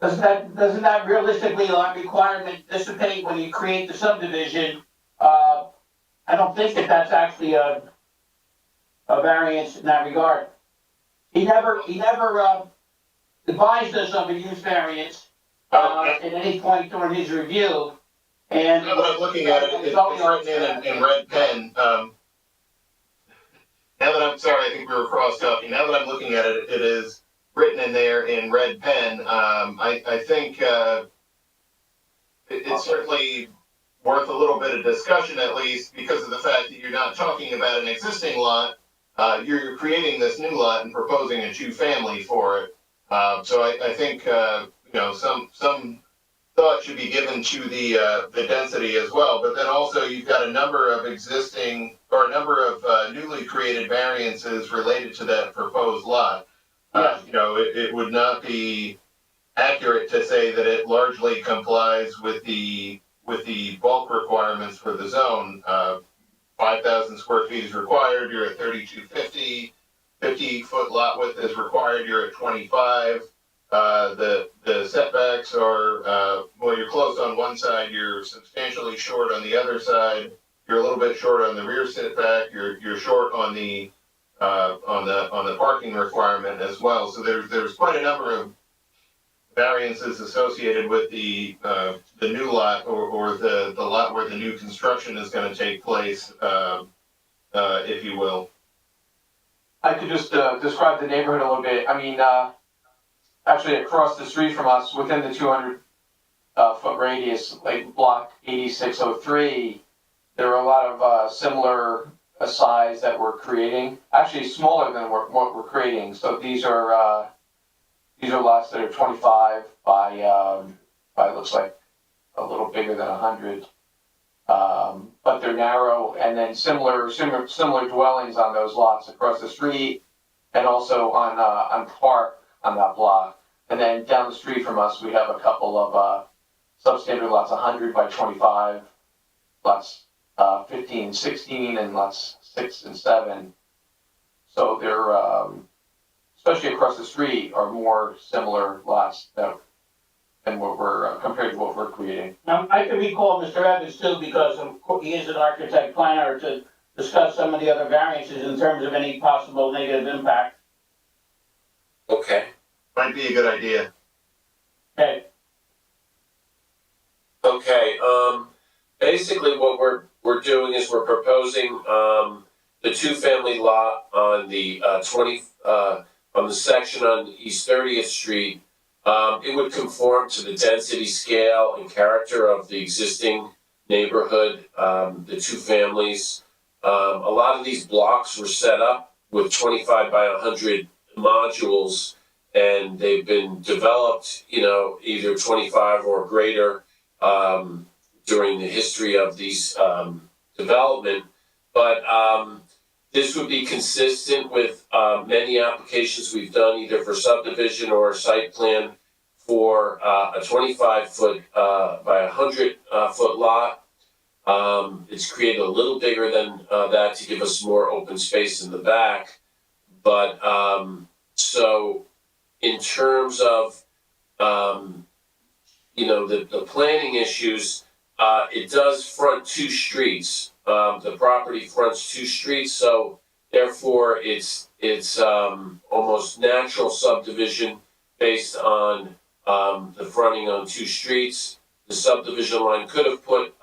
Doesn't that realistically that requirement dissipate when you create the subdivision? I don't think that's actually a variance in that regard. He never advised us of a use variance at any point during his review. And now that I'm looking at it, it's written in red pen. Now that I'm sorry, I think we were cross talking. Now that I'm looking at it, it is written in there in red pen. I think it's certainly worth a little bit of discussion at least because of the fact that you're not talking about an existing lot. You're creating this new lot and proposing a 2-family for it. So I think some thought should be given to the density as well. But then also you've got a number of existing or a number of newly created variances related to that proposed lot. It would not be accurate to say that it largely complies with the bulk requirements for the zone. 5,000 square feet is required, you're at 3,250. 50-foot lot width is required, you're at 25. The setbacks are, well, you're close on one side, you're substantially short on the other side. You're a little bit short on the rear setback, you're short on the parking requirement as well. So there's quite a number of variances associated with the new lot or the lot where the new construction is going to take place, if you will. I could just describe the neighborhood a little bit. I mean, actually across the street from us, within the 200 foot radius, like block 8603, there are a lot of similar size that we're creating. Actually, smaller than what we're creating. So these are lots that are 25 by looks like a little bigger than 100. But they're narrow, and then similar dwellings on those lots across the street, and also on Park on that block. And then down the street from us, we have a couple of substandard lots, 100 by 25, lots 15, 16, and lots 6 and 7. So they're, especially across the street, are more similar lots than what we're, compared to what we're creating. I can recall Mr. Evans too, because he is an architect planner, to discuss some of the other variances in terms of any possible negative impact. Okay. Might be a good idea. Okay, Okay, basically what we're doing is we're proposing, the two-family lot on the, on the section on East 30th Street. It would conform to the density scale and character of the existing neighborhood, the two families. A lot of these blocks were set up with 25 by 100 modules, and they've been developed, either 25 or greater, during the history of these, development. But, this would be consistent with, many applications we've done, either for subdivision or site plan, for, a 25-foot, by 100-foot lot. It's created a little bigger than, that to give us more open space in the back. But, so in terms of, the planning issues, it does front two streets. The property fronts two streets, so therefore it's almost natural subdivision based on the fronting on two streets. The subdivision line could have put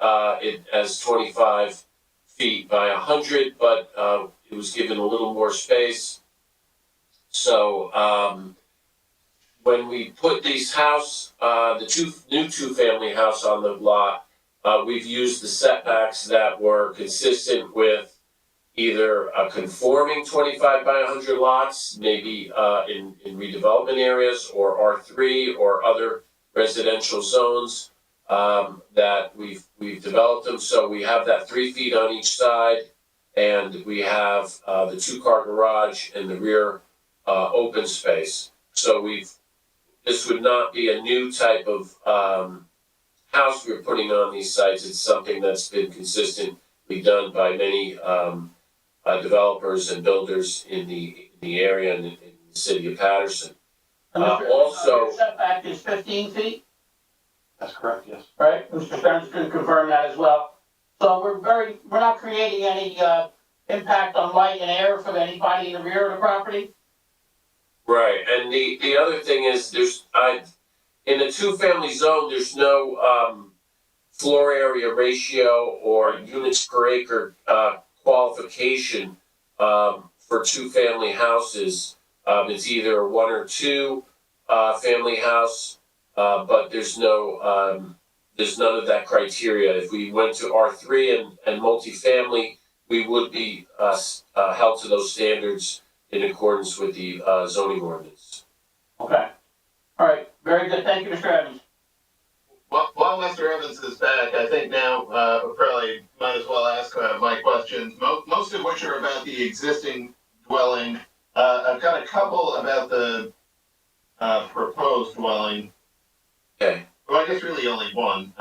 it as 25 feet by 100, but it was given a little more space. So when we put these house, the new two-family house on the lot, we've used the setbacks that were consistent with either a conforming 25 by 100 lots, maybe in redevelopment areas, or R3 or other residential zones that we've developed them. So we have that 3 feet on each side, and we have the 2-car garage and the rear open space. So this would not be a new type of house we're putting on these sites. It's something that's been consistently done by many developers and builders in the area in the city of Paterson. Also, your setback is 15 feet, That's correct, yes. right? Mr. Stearns can confirm that as well. So we're not creating any impact on light and air for anybody in the rear of the property? right, and the other thing is in the two-family zone, there's no floor area ratio or units per acre qualification for two-family houses. It's either a 1 or 2 family house, but there's none of that criteria. If we went to R3 and multifamily, we would be held to those standards in accordance with the zoning ordinance. Okay. All right, very good. Thank you, Mr. Evans. While Mr. Evans is back, I think now we probably might as well ask my questions, most of which are about the existing dwelling. I've got a couple about the proposed dwelling. Okay. Well, I guess really only one.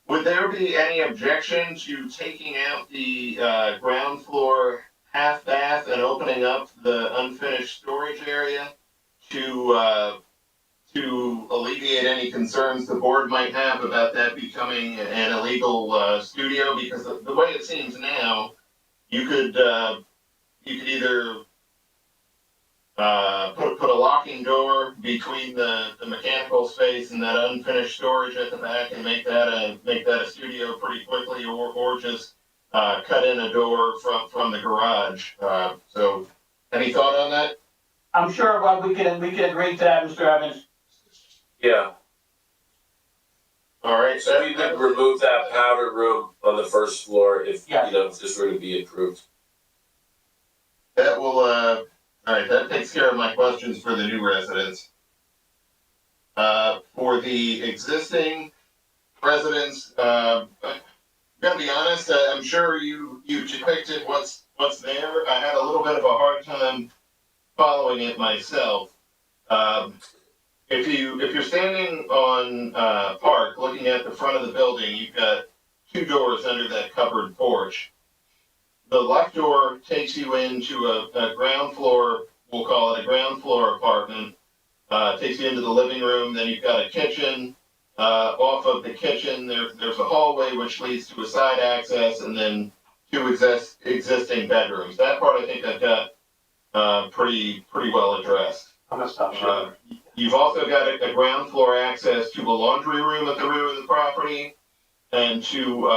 Would there be any objection to taking out the ground floor half bath and opening up the unfinished storage area to alleviate any concerns the board might have about that becoming an illegal studio? Because the way it seems now, you could either put a locking door between the mechanical space and that unfinished storage at the back and make that a studio pretty quickly, or just cut in a door from the garage. So any thought on that? I'm sure we can agree to that, Mr. Evans. Yeah. All right. So we would remove that powder room on the first floor if Yes. if this were to be approved. That will, all right, that takes care of my questions for the new residents. For the existing residents, gotta be honest, I'm sure you depicted what's there. I had a little bit of a hard time following it myself. If you're standing on Park, looking at the front of the building, you've got two doors under that covered porch. The left door takes you into a ground floor. We'll call it a ground floor apartment. Takes you into the living room. Then you've got a kitchen. Off of the kitchen, there's a hallway which leads to a side access, and then two existing bedrooms. That part I think I've got pretty well addressed. I'm gonna stop sharing. You've also got a ground floor access to a laundry room at the rear of the property, and to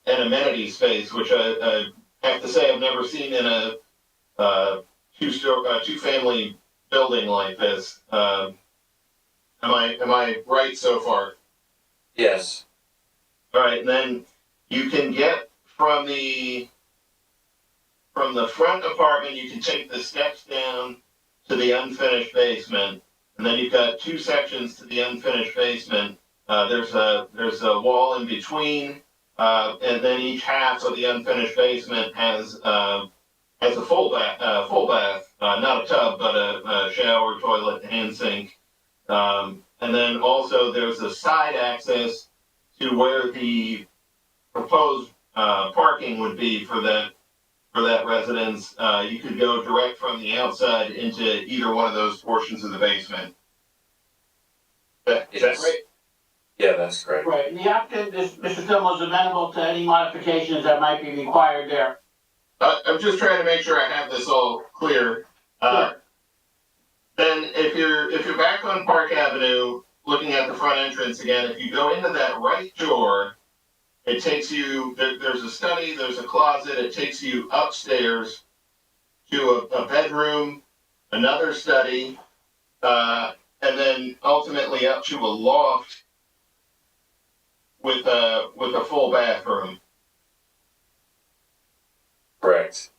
an amenity space, which I have to say I've never seen in a two-family building like this. Am I right so far? Yes. All right, and then you can get from the front apartment, you can take the steps down to the unfinished basement, and then you've got two sections to the unfinished basement. There's a wall in between, and then each half of the unfinished basement has a full bath, not a tub, but a shower, toilet, hand sink. And then also there's a side access to where the proposed parking would be for that residence. You could go direct from the outside into either one of those portions of the basement. Is that right? Yeah, that's correct. Right, and the applicant, Mr. Stillman, is amenable to any modifications that might be required there. I'm just trying to make sure I have this all clear. Sure. Then if you're back on Park Avenue, looking at the front entrance again, if you go into that right door, it takes you, there's a study, there's a closet, it takes you upstairs to a bedroom, another study, and then ultimately up to a loft with a full bathroom. Correct.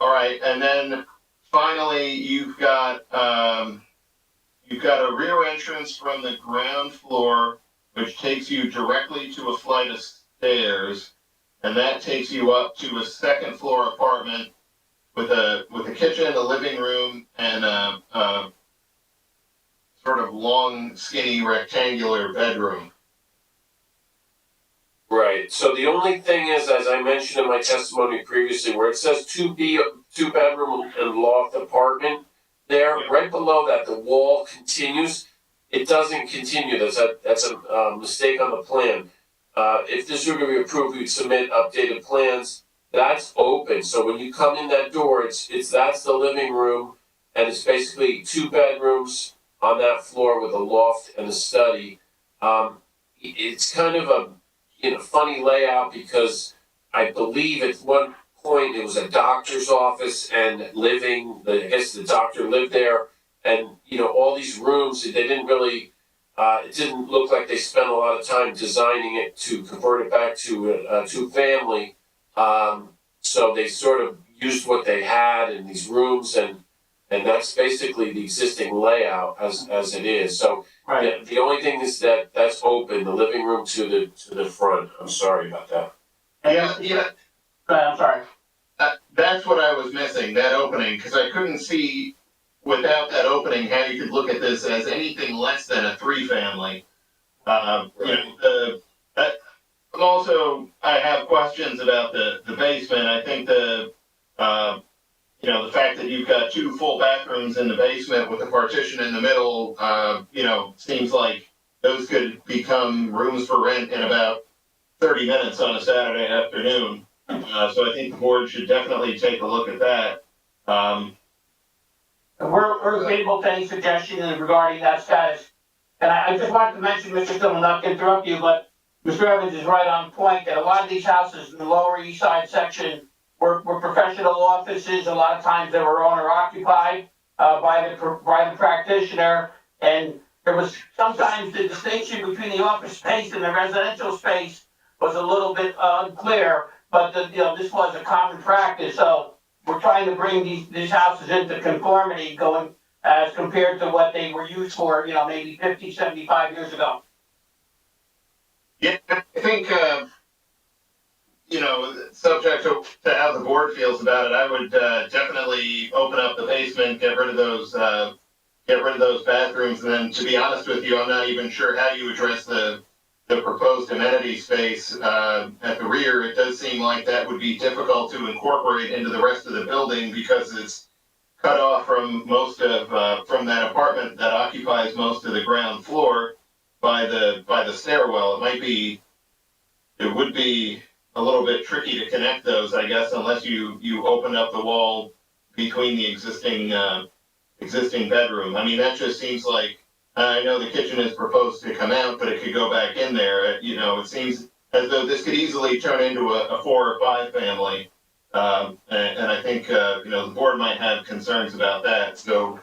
All right, and then finally you've got a rear entrance from the ground floor, which takes you directly to a flight of stairs, and that takes you up to a second floor apartment with a kitchen, a living room, and a sort of long, skinny, rectangular bedroom. Right. So the only thing is, as I mentioned in my testimony previously, where it says two bedroom and loft apartment, there, right below that, the wall continues. It doesn't continue. That's a mistake on the plan. If this were to be approved, we'd submit updated plans. That's open. So when you come in that door, that's the living room, and it's basically two bedrooms on that floor with a loft and a study. It's kind of a funny layout because I believe at one point it was a doctor's office and I guess the doctor lived there, and all these rooms, they didn't really, it didn't look like they spent a lot of time designing it to convert it back to a two-family. So they sort of used what they had in these rooms, and that's basically the existing layout as it is. So Right. the only thing is that's open, the living room to the front. I'm sorry about that. Yeah. I'm sorry. That's what I was missing, that opening, because I couldn't see without that opening how you could look at this as anything less than a three-family. Also, I have questions about the basement. I think the fact that you've got two full bathrooms in the basement with a partition in the middle, seems like those could become rooms for rent in about 30 minutes on a Saturday afternoon. So I think the board should definitely take a look at that. We're available to any suggestions regarding that status. And I just wanted to mention, Mr. Stillman, not to interrupt you, but Mr. Evans is right on point that a lot of these houses in the Lower East Side section were professional offices. A lot of times they were owner occupied by the practitioner, and there was sometimes the distinction between the office space and the residential space was a little bit unclear. But this was a common practice, so we're trying to bring these houses into conformity, going as compared to what they were used for, maybe 50, 75 years ago. Yeah, I think subject to how the board feels about it, I would definitely open up the basement, get rid of those bathrooms, and then, to be honest with you, I'm not even sure how you address the proposed amenity space at the rear. It does seem like that would be difficult to incorporate into the rest of the building because it's cut off from most of from that apartment that occupies most of the ground floor by the stairwell. It would be a little bit tricky to connect those, I guess, unless you opened up the wall between the existing bedroom. I mean, that just seems like, I know the kitchen is proposed to come out, but it could go back in there. It seems as though this could easily turn into a 4 or 5 family. And I think, the board might have concerns about that. So,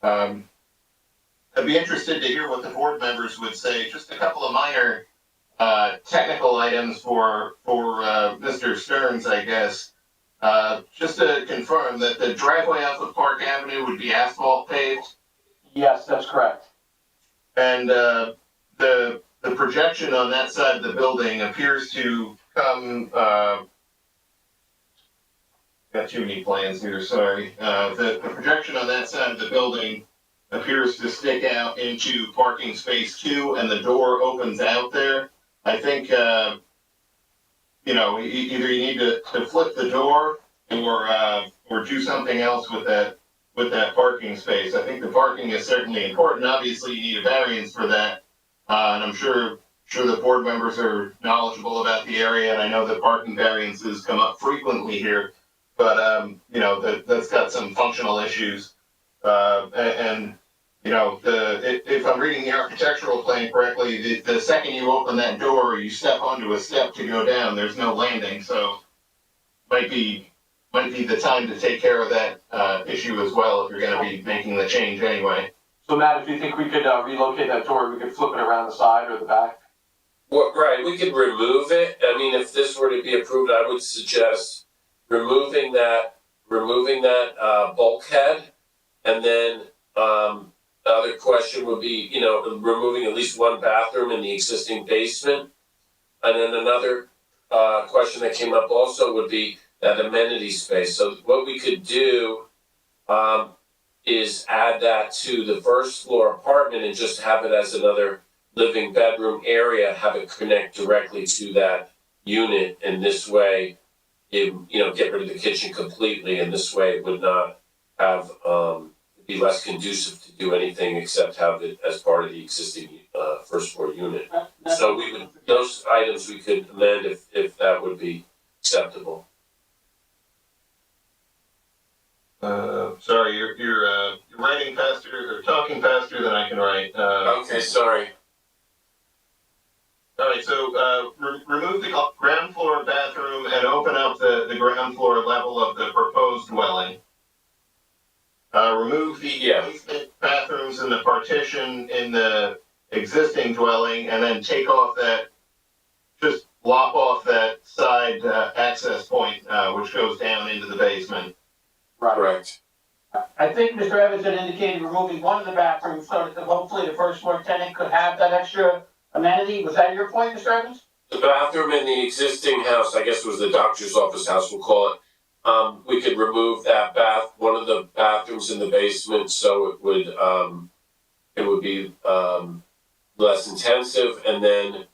I'd be interested to hear what the board members would say. Just a couple of minor, technical items for Mr. Stearns, I guess. Just to confirm that the driveway off of Park Avenue would be asphalt paved. Yes, that's correct. And the projection on that side of the building appears to come. Got too many plans here. Sorry. The projection on that side of the building appears to stick out into parking space 2, and the door opens out there. I think either you need to flip the door or do something else with that parking space. I think the parking is certainly important. Obviously, you need a variance for that, and I'm sure the board members are knowledgeable about the area, and I know that parking variances come up frequently here, but that's got some functional issues, if I'm reading the architectural plan correctly, the second you open that door, you step onto a step to go down. There's no landing, so might be the time to take care of that issue as well if you're going to be making the change anyway. So Matt, if you think we could relocate that door, we could flip it around the side or the back? Well, right, we could remove it. I mean, if this were to be approved, I would suggest removing that bulkhead, and then the other question would be, removing at least one bathroom in the existing basement. And then another question that came up also would be that amenity space. So what we could do is add that to the first floor apartment and just have it as another living bedroom area, have it connect directly to that unit, and this way, get rid of the kitchen completely, and this way it would not have be less conducive to do anything except have it as part of the existing first floor unit. So those items we could amend if that would be acceptable. Sorry, you're writing faster or talking faster than I can write. Okay, sorry. All right, so remove the ground floor bathroom and open up the ground floor level of the proposed dwelling. Remove the basement bathrooms and the partition in the existing dwelling, and then take off just lop off that side access point, which goes down into the basement. Right. Correct. I think Mr. Evans had indicated removing one of the bathrooms so that hopefully the first floor tenant could have that extra amenity. Was that your point, Mr. Evans? The bathroom in the existing house, I guess it was the doctor's office house, we'll call it. We could remove that one of the bathrooms in the basement, so it would be less intensive, and then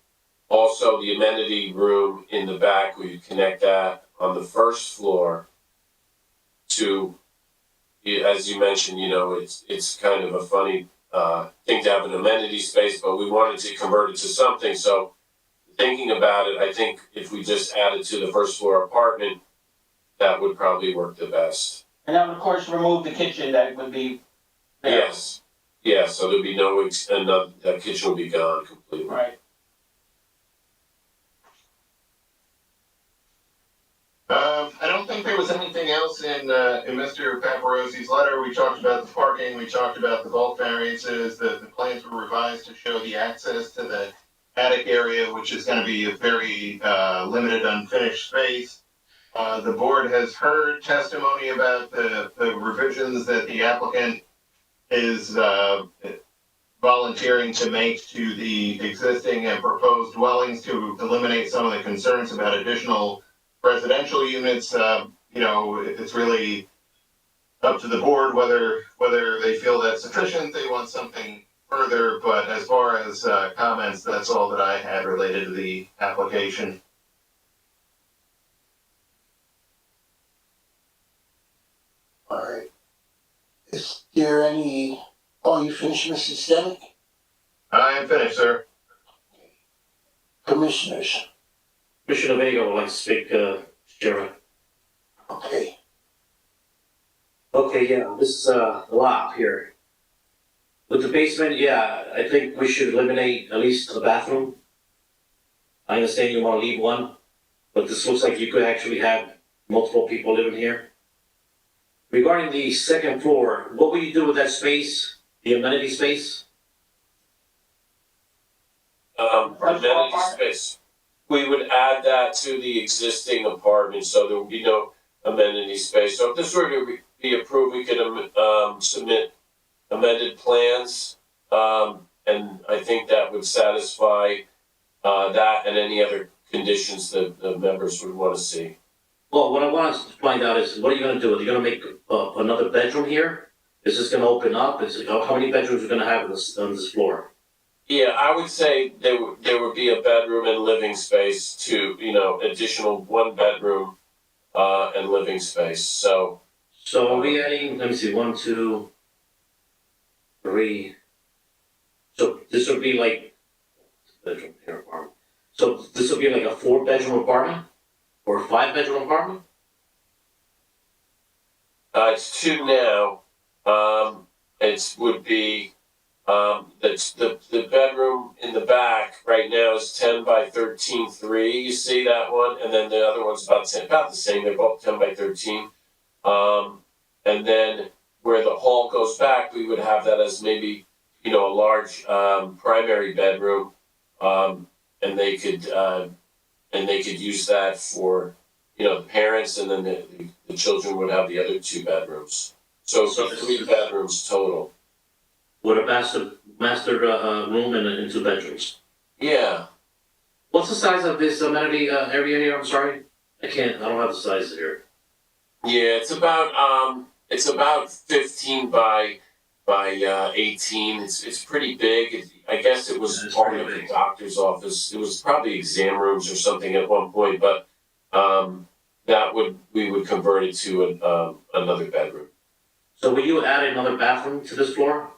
also the amenity room in the back, we could connect that on the first floor to, as you mentioned, it's kind of a funny thing to have an amenity space, but we wanted to convert it to something. So thinking about it, I think if we just added to the first floor apartment, that would probably work the best. And that would, of course, remove the kitchen that would be there. Yes. Yeah, so there'd be that kitchen would be gone completely. Right. I don't think there was anything else in Mr. Paparosi's letter. We talked about the parking, we talked about the bulk variances, the plans were revised to show the access to the attic area, which is going to be a very limited unfinished space. The board has heard testimony about the revisions that the applicant is volunteering to make to the existing and proposed dwellings to eliminate some of the concerns about additional residential units. It's really up to the board whether they feel that's sufficient, they want something further, but as far as comments, that's all that I had related to the application. All right. Is there any, oh, you finished, Mr. Stenick? I am finished, sir. Commissioners, Commissioner Vega would like to speak, Chairman. okay. Okay, yeah, this is a lot here. With the basement, yeah, I think we should eliminate at least a bathroom. I understand you wanna leave one, but this looks like you could actually have multiple people living here. Regarding the second floor, what will you do with that space, the amenity space? Amenity space. We would add that to the existing apartment, so there would be no amenity space. So if this were to be approved, we could submit amended plans, and I think that would satisfy that and any other conditions that the members would want to see. Well, what I want to find out is, what are you gonna do? Are you gonna make another bedroom here? Is this gonna open up? How many bedrooms are gonna have on this floor? Yeah, I would say there would be a bedroom and living space to, additional one bedroom and living space. So So are we adding, let me see, 1, 2, 3. So this would be like, bedroom here apartment. So this would be like a 4-bedroom apartment? Or a 5-bedroom apartment? it's 2 now. It would be that's the bedroom in the back right now is 10 by 13, 3. You see that one, and then the other one's about the same. They're both 10 by 13. And then where the hall goes back, we would have that as maybe a large primary bedroom, and they could use that for the parents, and then the children would have the other 2 bedrooms. So it'd be 3 bedrooms total. With a master room and 2 bedrooms? Yeah. What's the size of this amenity area here? I'm sorry? I don't have the size here. Yeah, it's about 15 by 18. It's pretty big. I guess it was part of the doctor's office. It was probably exam rooms or something at one point, but we would convert it to another bedroom. So will you add another bathroom to this floor?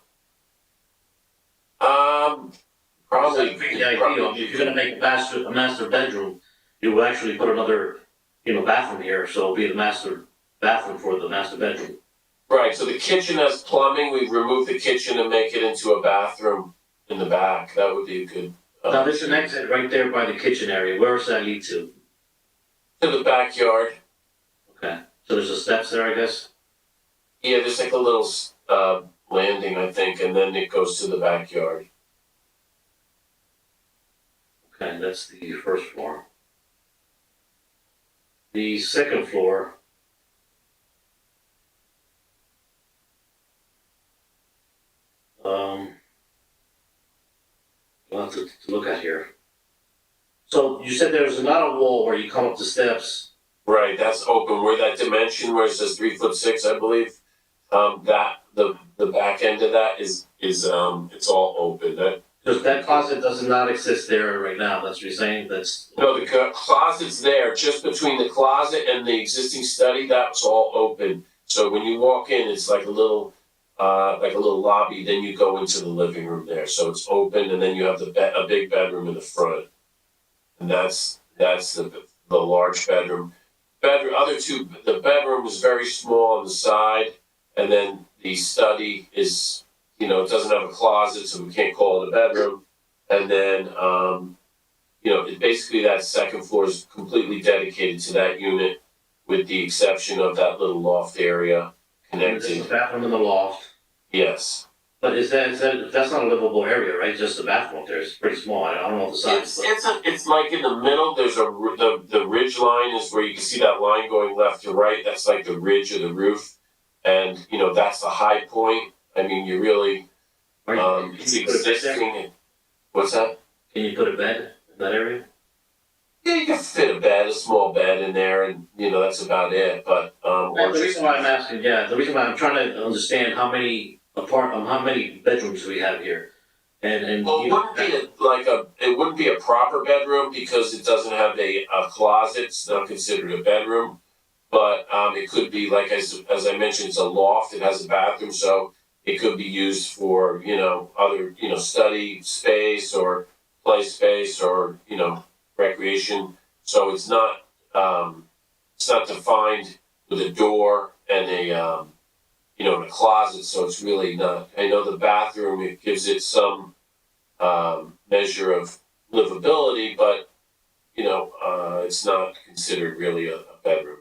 Probably. The idea, if you're gonna make a master bedroom, you will actually put another, bathroom here, so it'll be the master bathroom for the master bedroom. Right, so the kitchen has plumbing. We remove the kitchen and make it into a bathroom in the back. That would be a good. Now there's an exit right there by the kitchen area. Where does that lead to? To the backyard. Okay, so there's the steps there, I guess? Yeah, there's like a little landing, I think, and then it goes to the backyard. Okay, that's the first floor. The second floor. We'll have to look at here. So you said there's not a wall where you come up the steps. Right, that's open. Where that dimension where it says 3'6", I believe, that the back end of that is it's all open. Because that closet does not exist there right now. That's what you're saying. No, the closet's there, just between the closet and the existing study. That's all open. So when you walk in, it's like a little lobby. Then you go into the living room there. So it's open, and then you have a big bedroom in the front, and that's the large bedroom. The bedroom is very small on the side, and then the study is, it doesn't have a closet, so we can't call it a bedroom. And then, basically that second floor is completely dedicated to that unit, with the exception of that little loft area connected. There's a bathroom in the loft. Yes. But that's not a livable area, right? Just the bathroom up there. It's pretty small. I don't know the size. It's like in the middle. There's the ridge line is where you can see that line going left to right. That's like the ridge of the roof, and that's the high point. I mean, you really, It's existing, what's that? Can you put a bed in that area? Yeah, you can fit a bed, a small bed in there, and, you know, that's about it, but, or The just. reason why I'm asking, the reason why I'm trying to understand how many how many bedrooms we have here. And. Well, it wouldn't be a proper bedroom because it doesn't have a closet, it's not considered a bedroom. But, it could be, like, as I mentioned, it's a loft, it has a bathroom, so it could be used for, you know, other, you know, study space or play space or, you know, recreation. So it's not defined with a door and a, you know, and a closet, so it's really not. I know the bathroom, it gives it some measure of livability, but, you know, it's not considered really a bedroom.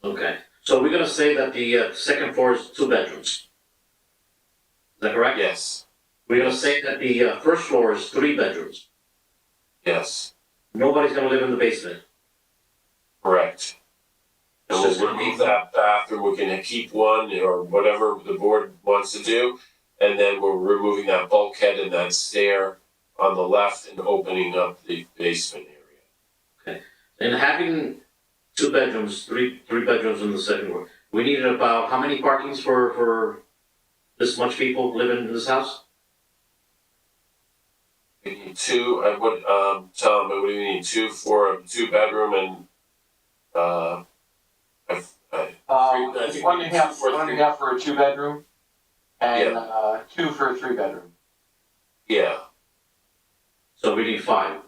Okay, so we're gonna say that the second floor is 2 bedrooms. Is that correct? Yes, We're gonna say that the first floor is 3 bedrooms. yes, Nobody's gonna live in the basement. correct. And we'll remove that bathroom, we can keep one or whatever the board wants to do. And then we're removing that bulkhead and that stair on the left and opening up the basement area. And having 2 bedrooms, three bedrooms in the second floor, we needed about how many parkings for this much people living in this house? We need 2, Tom, what do you need, 2 for a 2-bedroom and, I think One we and need a half, 2 for one and a 3. half for a 2-bedroom, and 2 for a 3-bedroom. Yeah, So we need 5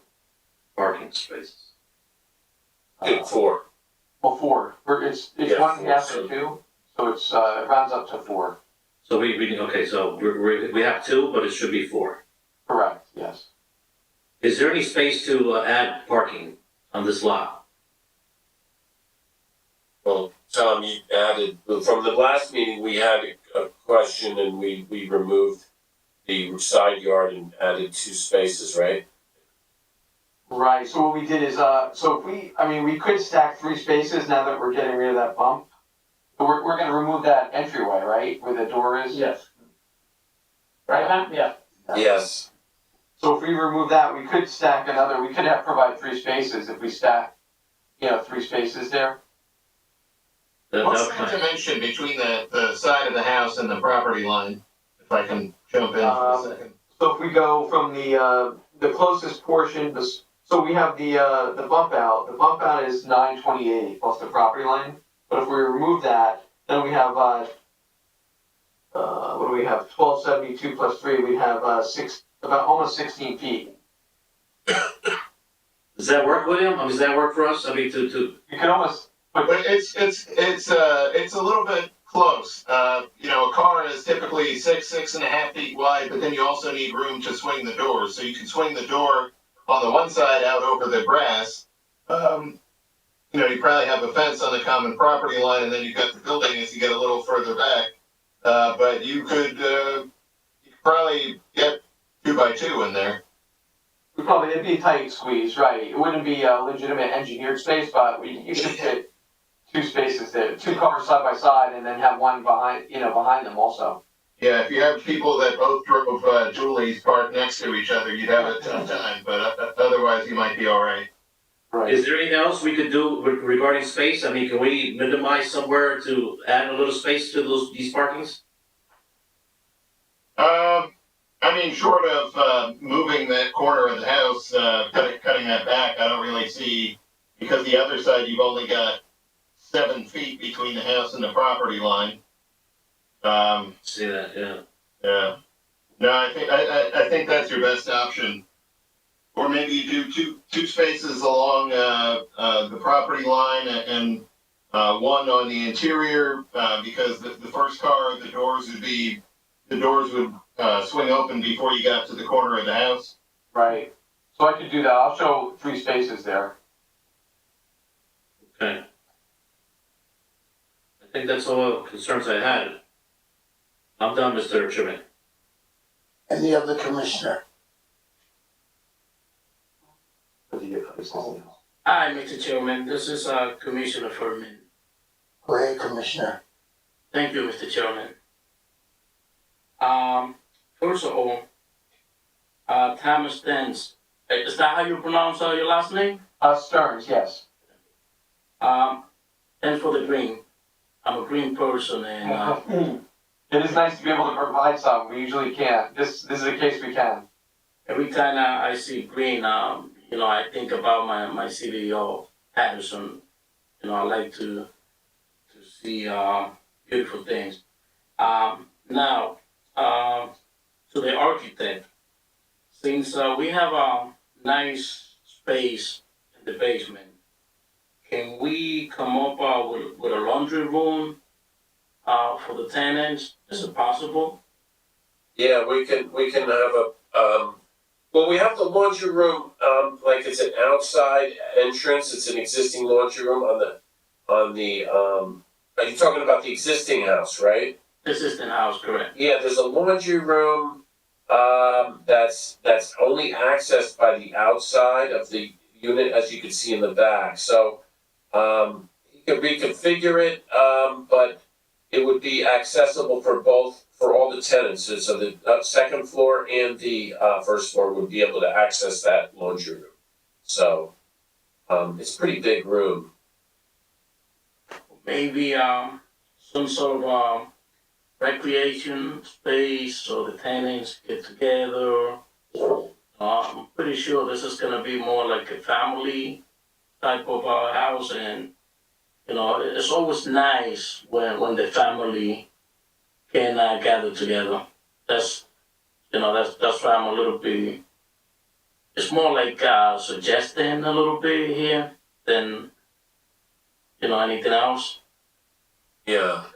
parking spaces. good, 4. Well, 4. It's Yeah, 1 and a half four, and 2, so it's it rounds up to 4. So okay, so we have 2, but it should be 4. Correct. Yes. Is there any space to add parking on this lot? Well, Tom, you added, from the last meeting, we had a question and we removed the side yard and added 2 spaces, right? Right. So what we did is so if we could stack 3 spaces now that we're getting rid of that bump. But we're going to remove that entryway, right, where the door is. Yes. Right. Matt? Yeah. Yes. So if we remove that, we could stack another. We could provide 3 spaces if we stack, 3 spaces there. What's the dimension between the side of the house and the property line? If I can jump in for a second. So if we go from the closest portion, so we have the bump out. The bump out is 928 off the property line. But if we remove that, then we have what do we have? 1272 plus 3. We have about almost 16 feet. Does that work, William? Does that work for us? You can almost. But it's a little bit close. A car is typically 6.5 feet wide, but then you also need room to swing the door. So you can swing the door on the one side out over the grass. You probably have a fence on the common property line, and then you've got the building as you get a little further back. But you could probably get 2 by 2 in there. It'd be a tight squeeze, right? It wouldn't be a legitimate engineered space, but you could fit 2 spaces there, 2 cars side by side, and then have one behind them also. Yeah, if you have people that both drove Julie's parked next to each other, you'd have a tough time. But otherwise, you might be all right. Right. Is there anything else we could do regarding space? Can we minimize somewhere to add a little space to these parkings? Short of moving that corner of the house, cutting that back, I don't really see, because the other side, you've only got 7 feet between the house and the property line. See that, yeah. Yeah. No, I think that's your best option. Or maybe you do two spaces along the property line and one on the interior, because the first car, the doors would swing open before you got to the corner of the house. Right. So I could do that. I'll show 3 spaces there. Okay. I think that's all concerns I had. I'm done, Mr. Chairman. Any other commissioner? Hi, Mr. Chairman. This is Commissioner Furman. Go ahead, Commissioner. Thank you, Mr. Chairman. First of all, Thomas Stens, is that how you pronounce your last name? Stearns, yes. Thanks for the green. I'm a green person and, It is nice to be able to provide some. We usually can't. This is a case we can. every time I see green, you know, I think about my city of Paterson. You know, I like to see beautiful things. Now, to the architect, since we have a nice space in the basement, can we come up with a laundry room for the tenants? Is it possible? Yeah, we can have well, we have the laundry room, like it's an outside entrance, it's an existing laundry room on the, are you talking about the existing house, right? Existing house, correct. Yeah, there's a laundry room, that's only accessed by the outside of the unit, as you can see in the back, so, you can reconfigure it, but it would be accessible for all the tenants, so the second floor and the first floor would be able to access that laundry room. So, it's a pretty big room. Maybe some sort of recreation space so the tenants get together. I'm pretty sure this is gonna be more like a family type of house, and you know, it's always nice when the family can gather together. That's why I'm a little bit. It's more like suggesting a little bit here than anything else. Yeah.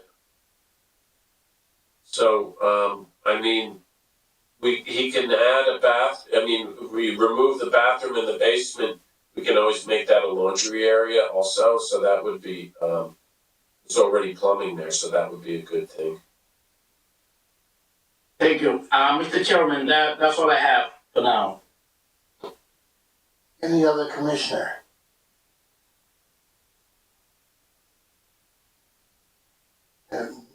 So, I mean, he can add a bath, I mean, if we remove the bathroom in the basement, we can always make that a laundry area also, so that would be, there's already plumbing there, so that would be a good thing. Thank you. Mr. Chairman, that's all I have for now. Any other commissioner? And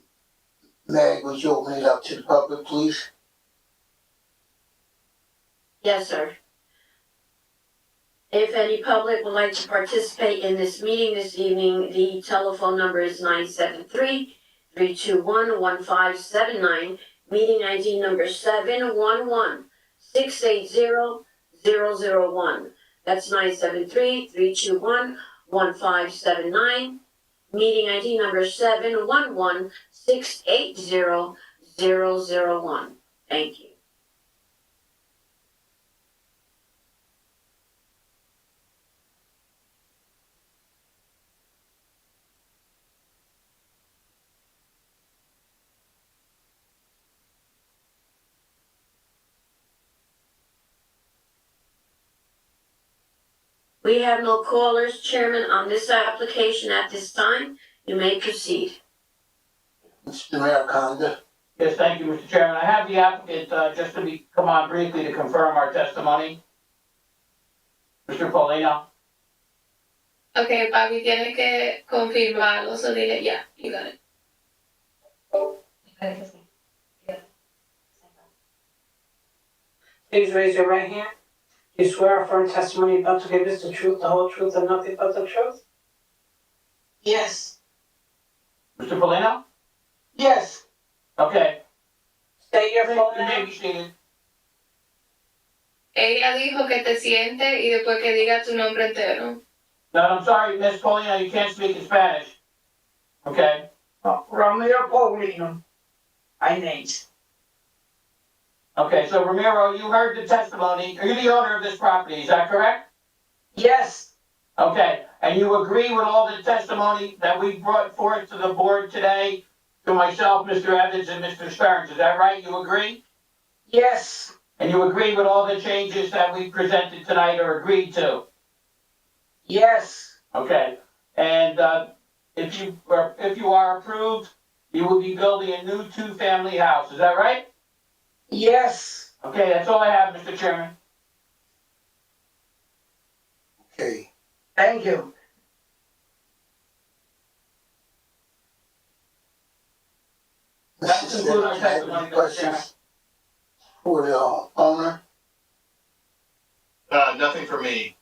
Meg, would you open it up to the public, please? Yes, sir. If any public would like to participate in this meeting this evening, the telephone number is 973-321-1579, meeting ID number 711-680-001. That's 973-321-1579, meeting ID number 711-680-001. Thank you. We have no callers, Chairman, on this application at this time. You may proceed. Mr. Mariconda? Yes, thank you, Mr. Chairman. I have the applicant, just to come on briefly to confirm our testimony. Mr. Paulino? Okay, papi, tiene que confirmarlo, so dile, yeah, you got it. Please raise your right hand. Do you swear or affirm testimony you're about to give is the truth, the whole truth, and nothing but the truth? Yes. Mr. Paulino? Yes. Okay. State your full You may name. be seated. Ella dijo que te siente y después que diga tu nombre entero. No, I'm sorry, Ms. Paulino, you can't speak in Spanish. Okay? Romeo Paulino. I named. Okay, so Ramiro, you heard the testimony. Are you the owner of this property, is that correct? Yes. Okay, and you agree with all the testimony that we brought forth to the board today, to myself, Mr. Evans, and Mr. Stearns, is that right? You agree? Yes. And you agree with all the changes that we presented tonight or agreed to? Yes. Okay, and if you are approved, you will be building a new two-family house, is that right? Yes. Okay, that's all I have, Mr. Chairman. Okay. Thank you. That Mrs. concludes our Stearns, you have testimony, any Mr. Chairman. questions? for the owner? Nothing for me.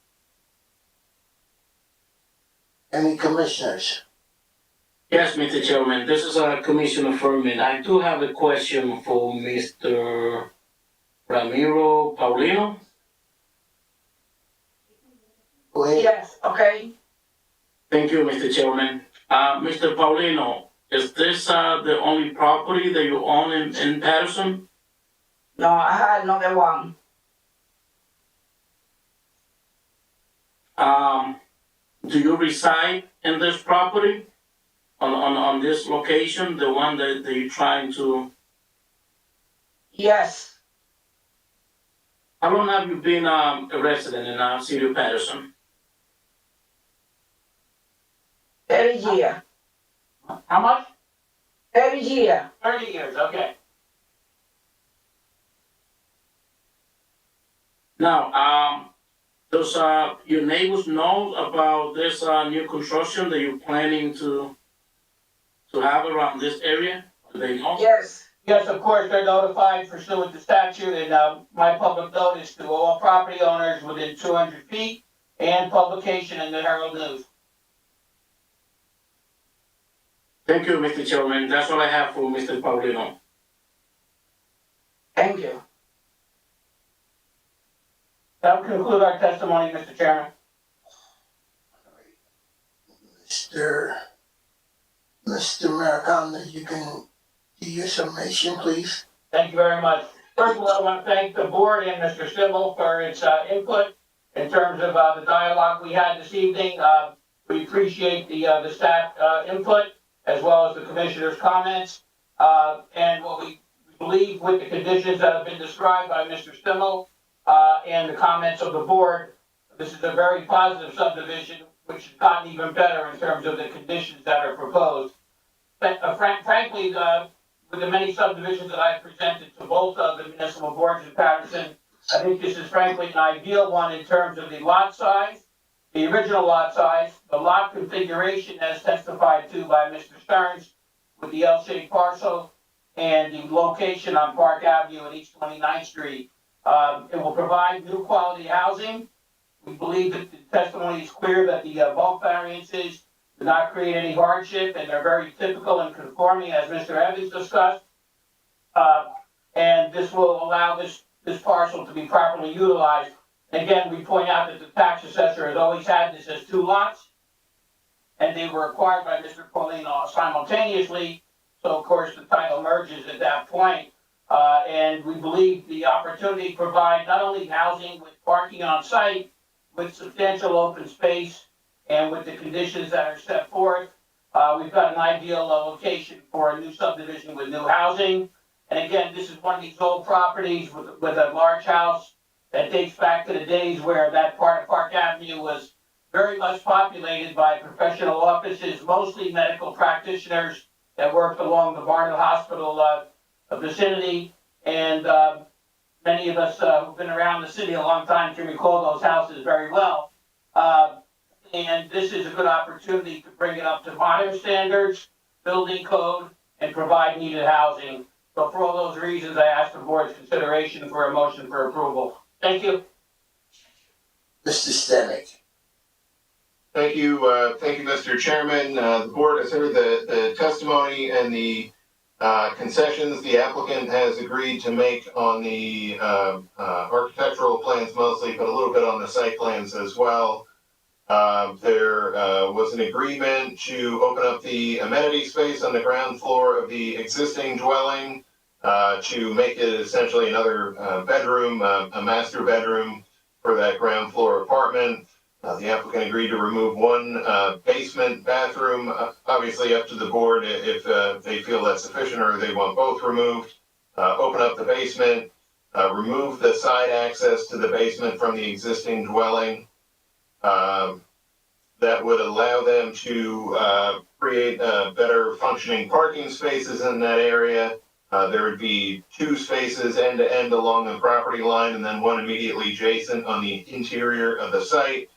Any commissioners? Yes, Mr. Chairman, this is Commissioner Furman. I do have a question for Mr. Ramiro Paulino. Go ahead. Yes, okay. Thank you, Mr. Chairman. Mr. Paulino, is this the only property that you own in Paterson? No, I had another one. Do you reside in this property? On this location, the one that you're trying to? Yes, How long have you been a resident in City of Paterson? 30 years. How much? 30 years. 30 years, okay. Now, does your neighbors know about this new construction that you're planning to have around this area? Do they know? Yes, Yes, of course, they're notified pursuant to statute and, my public notice to all property owners within 200 feet and publication in the Herald News. Thank you, Mr. Chairman. That's all I have for Mr. Paulino. thank you. That will conclude our testimony, Mr. Chairman. Mr. Maricona, you can do your summation, please. Thank you very much. First of all, I want to thank the board and Mr. Stimmel for its input in terms of the dialogue we had this evening. We appreciate the staff input as well as the commissioner's comments. And what we believe with the conditions that have been described by Mr. Stimmel and the comments of the board, this is a very positive subdivision, which has gotten even better in terms of the conditions that are proposed. But frankly, with the many subdivisions that I've presented to both of the municipal boards in Paterson, I think this is frankly an ideal one in terms of the lot size, the original lot size, the lot configuration as testified to by Mr. Stearns with the L-shaped parcel, and the location on Park Avenue and East 29th Street. It will provide new quality housing. We believe that the testimony is clear that the bulk variances do not create any hardship, and they're very typical and conforming, as Mr. Evans discussed. And this will allow this parcel to be properly utilized. Again, we point out that the tax assessor has always had this as two lots, and they were acquired by Mr. Paulino simultaneously. So of course, the title merges at that point. And we believe the opportunity to provide not only housing with parking on site, with substantial open space, and with the conditions that are set forth, we've got an ideal location for a new subdivision with new housing. And again, this is one of these old properties with a large house that dates back to the days where that part of Park Avenue was very much populated by professional offices, mostly medical practitioners that worked along the Barnard Hospital vicinity. And many of us who've been around the city a long time can recall those houses very well. And this is a good opportunity to bring it up to modern standards, building code, and provide needed housing. So for all those reasons, I ask the board's consideration for a motion for approval. Thank you. Mr. Stenick. Thank you, Mr. Chairman. The board has heard the testimony and the concessions the applicant has agreed to make on the architectural plans mostly, but a little bit on the site plans as well. There was an agreement to open up the amenity space on the ground floor of the existing dwelling to make it essentially another bedroom, a master bedroom for that ground floor apartment. The applicant agreed to remove one basement bathroom, obviously up to the board if they feel that's sufficient or they want both removed. Open up the basement, remove the side access to the basement from the existing dwelling. That would allow them to create better functioning parking spaces in that area. There would be two spaces end to end along the property line and then one immediately adjacent on the interior of the site.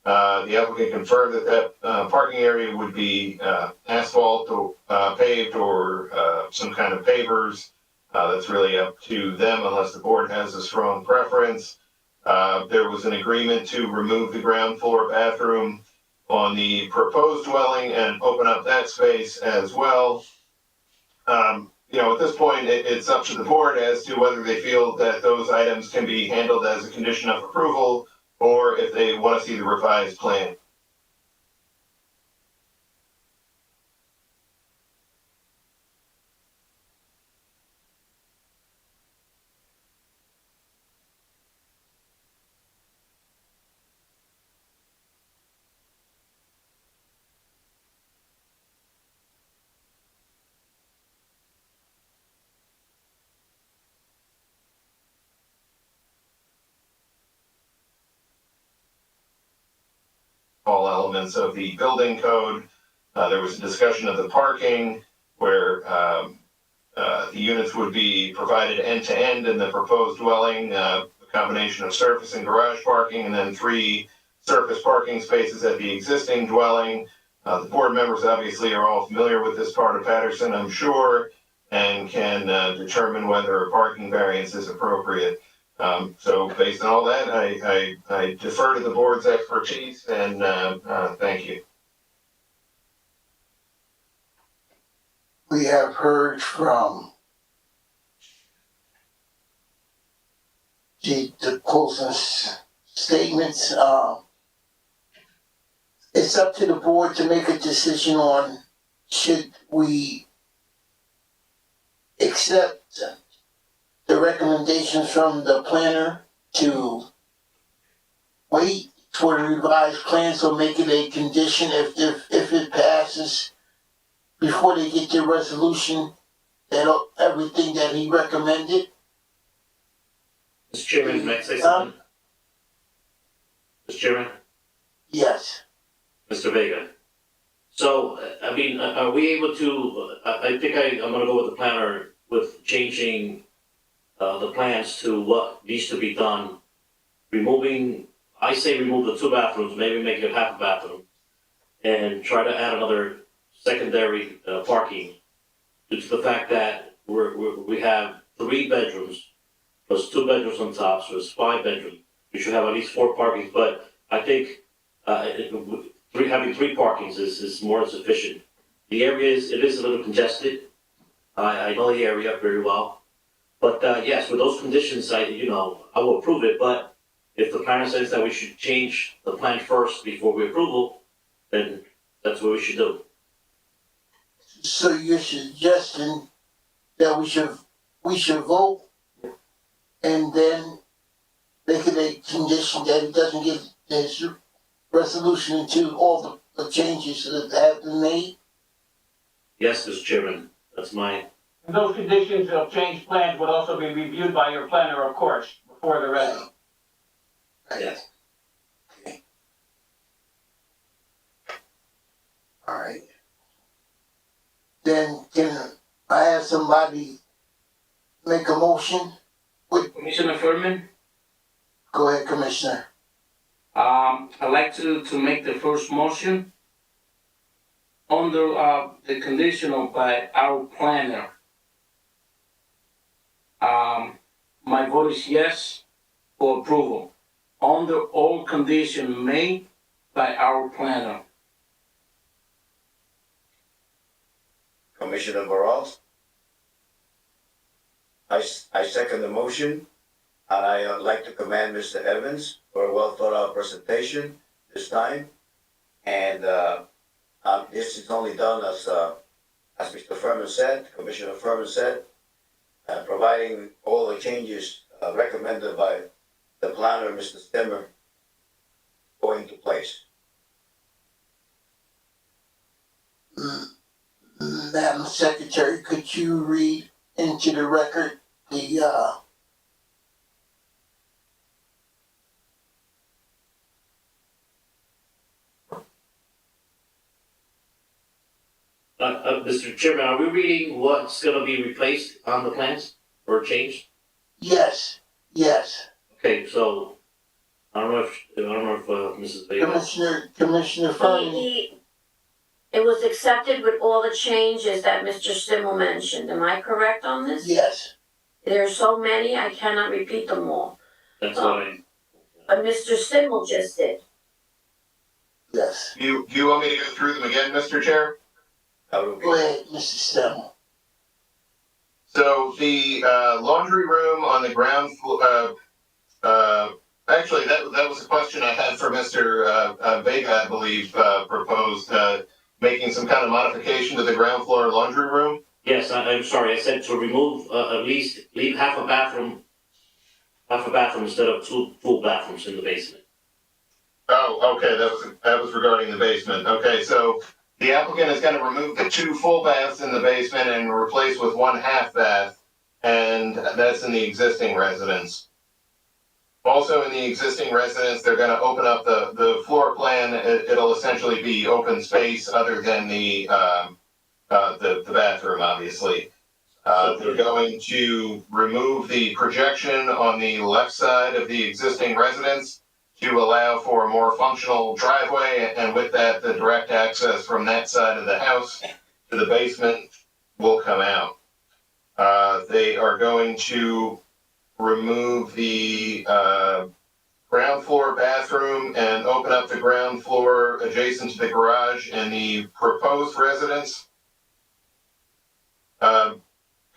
The applicant confirmed that parking area would be asphalt or paved or some kind of pavers. That's really up to them unless the board has a strong preference. There was an agreement to remove the ground floor bathroom on the proposed dwelling and open up that space as well. At this point, it's up to the board as to whether they feel that those items can be handled as a condition of approval or if they want to see the revised plan. All elements of the building code. There was a discussion of the parking where the units would be provided end to end in the proposed dwelling, a combination of surface and garage parking, and then 3 surface parking spaces at the existing dwelling. The board members obviously are all familiar with this part of Paterson, I'm sure, and can determine whether a parking variance is appropriate. So based on all that, I defer to the board's expertise and thank you. We have heard from the closing statements. It's up to the board to make a decision on should we accept the recommendations from the planner to wait for the revised plans or make it a condition if it passes before they get their resolution that everything that he recommended. Mr. Chairman, may I say something? Mr. Chairman? Yes. Mr. Vega. So, are we able to, I think I'm gonna go with the planner with changing the plans to what needs to be done. I say remove the 2 bathrooms, maybe make it half a bathroom, and try to add another secondary parking due to the fact that we have 3 bedrooms plus 2 bedrooms on top, so it's 5 bedrooms. We should have at least 4 parkings, but I think having 3 parkings is more than sufficient. The area is a little congested. I know the area very well. But yes, with those conditions, I will approve it, but if the planner says that we should change the plan first before we approval, then that's what we should do. So you're suggesting that we should vote and then make it a condition that it doesn't get this resolution until all the changes that have been made? Yes, Mr. Chairman, that's mine. And those conditions of changed plans would also be reviewed by your planner, of course, before they're ready. Yes. Okay. All right. Then can I have somebody make a motion? Commissioner Furman, Go ahead, Commissioner. I'd like to make the first motion under the conditional by our planner. My vote is yes for approval, under all conditions made by our planner. Commissioner Barros. I second the motion, and I would like to commend Mr. Evans for a well thought out presentation this time. And this is only done as Mr. Furman said, Commissioner Furman said, providing all the changes recommended by the planner, Mr. Stemmer, go into place. Madam Secretary, could you read into the record the Mr. Chairman, are we reading what's gonna be replaced on the plans or changed? Yes. Okay, so I don't know if Mrs. Vega. Commissioner Furman. It was accepted with all the changes that Mr. Stimmel mentioned. Am I correct on this? Yes. There are so many, I cannot repeat them all. That's what I, But Mr. Stimmel just did. Yes. Do you want me to go through them again, Mr. Chair? That would be. Go ahead, Mr. Stemmel. So the laundry room on the ground floor, actually, that was a question I had for Mr. Vega, I believe, proposed, making some kind of modification to the ground floor laundry room. yes, I'm sorry, I said to remove, at least, leave half a bathroom instead of two full bathrooms in the basement. Oh, okay, that was regarding the basement. Okay, so the applicant is gonna remove the 2 full baths in the basement and replace with 1 half bath, and that's in the existing residence. Also in the existing residence, they're gonna open up the floor plan. It'll essentially be open space other than the bathroom, obviously. They're going to remove the projection on the left side of the existing residence to allow for a more functional driveway, and with that, the direct access from that side of the house to the basement will come out. They are going to remove the ground floor bathroom and open up the ground floor adjacent to the garage in the proposed residence.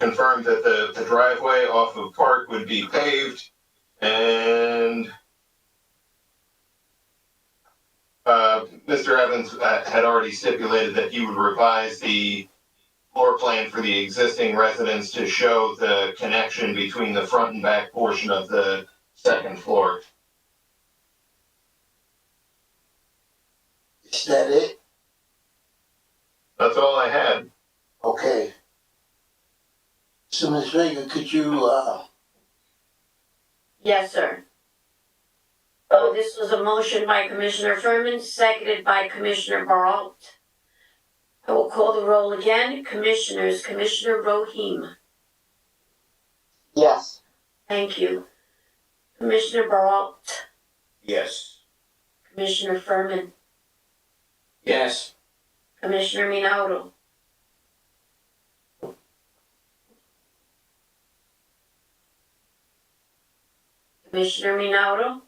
Confirmed that the driveway off of Park would be paved, and Mr. Evans had already stipulated that he would revise the floor plan for the existing residence to show the connection between the front and back portion of the second floor. Is that it? That's all I had. Okay. So, Ms. Vega, could you, Yes, sir. This was a motion by Commissioner Furman, seconded by Commissioner Baralt. I will call the roll again. Commissioners, Commissioner Rohim. Yes. Thank you. Commissioner Baralt, Yes. Commissioner Furman, Yes. Commissioner Minauro. Commissioner Minauro?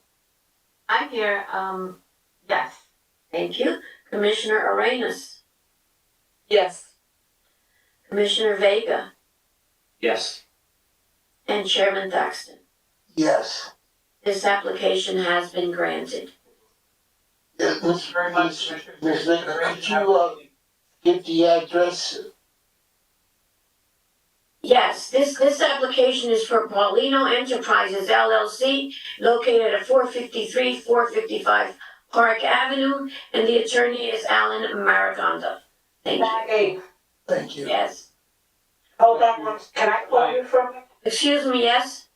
I'm here, yes. Thank you. Commissioner Arenas, Yes. Commissioner Vega, Yes. and Chairman Thaxton. yes. This application has been granted. Yeah, Thank you very much, Commissioner. Ms. Vega, could you, give the address? Yes, this application is for Paulino Enterprises LLC, located at 453, 455 Park Avenue, and the attorney is Alan Mariconda. Thank you. Hey, Thank you. Yes. hold on, can I call you for a minute? Excuse me, yes?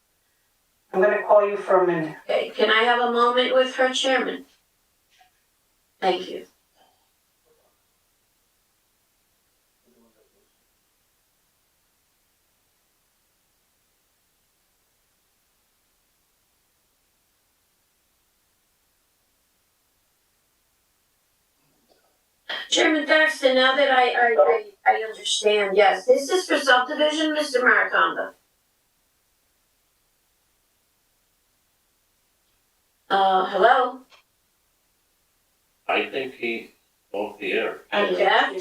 I'm gonna call you for a minute. Okay, can I have a moment with her chairman? Thank you. Chairman Thaxton, now that I understand, yes, this is for subdivision, Mr. Mariconda. Hello? I think he off the air. Yeah?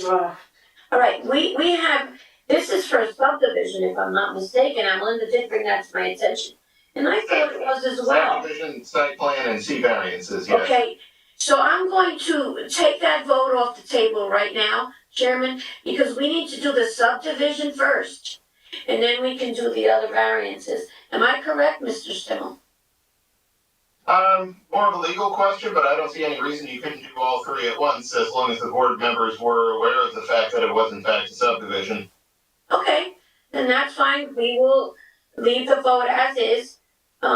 All right, we have, this is for a subdivision, if I'm not mistaken, Melinda did bring that to my attention. And I thought it was as well. Subdivision, site plan, and C variances, yes. Okay, so I'm going to take that vote off the table right now, Chairman, because we need to do the subdivision first. And then we can do the other variances. Am I correct, Mr. Stimmel? More of a legal question, but I don't see any reason you couldn't do all 3 at once, as long as the board members were aware of the fact that it was in fact a subdivision. Okay, then that's fine. We will leave the vote as is.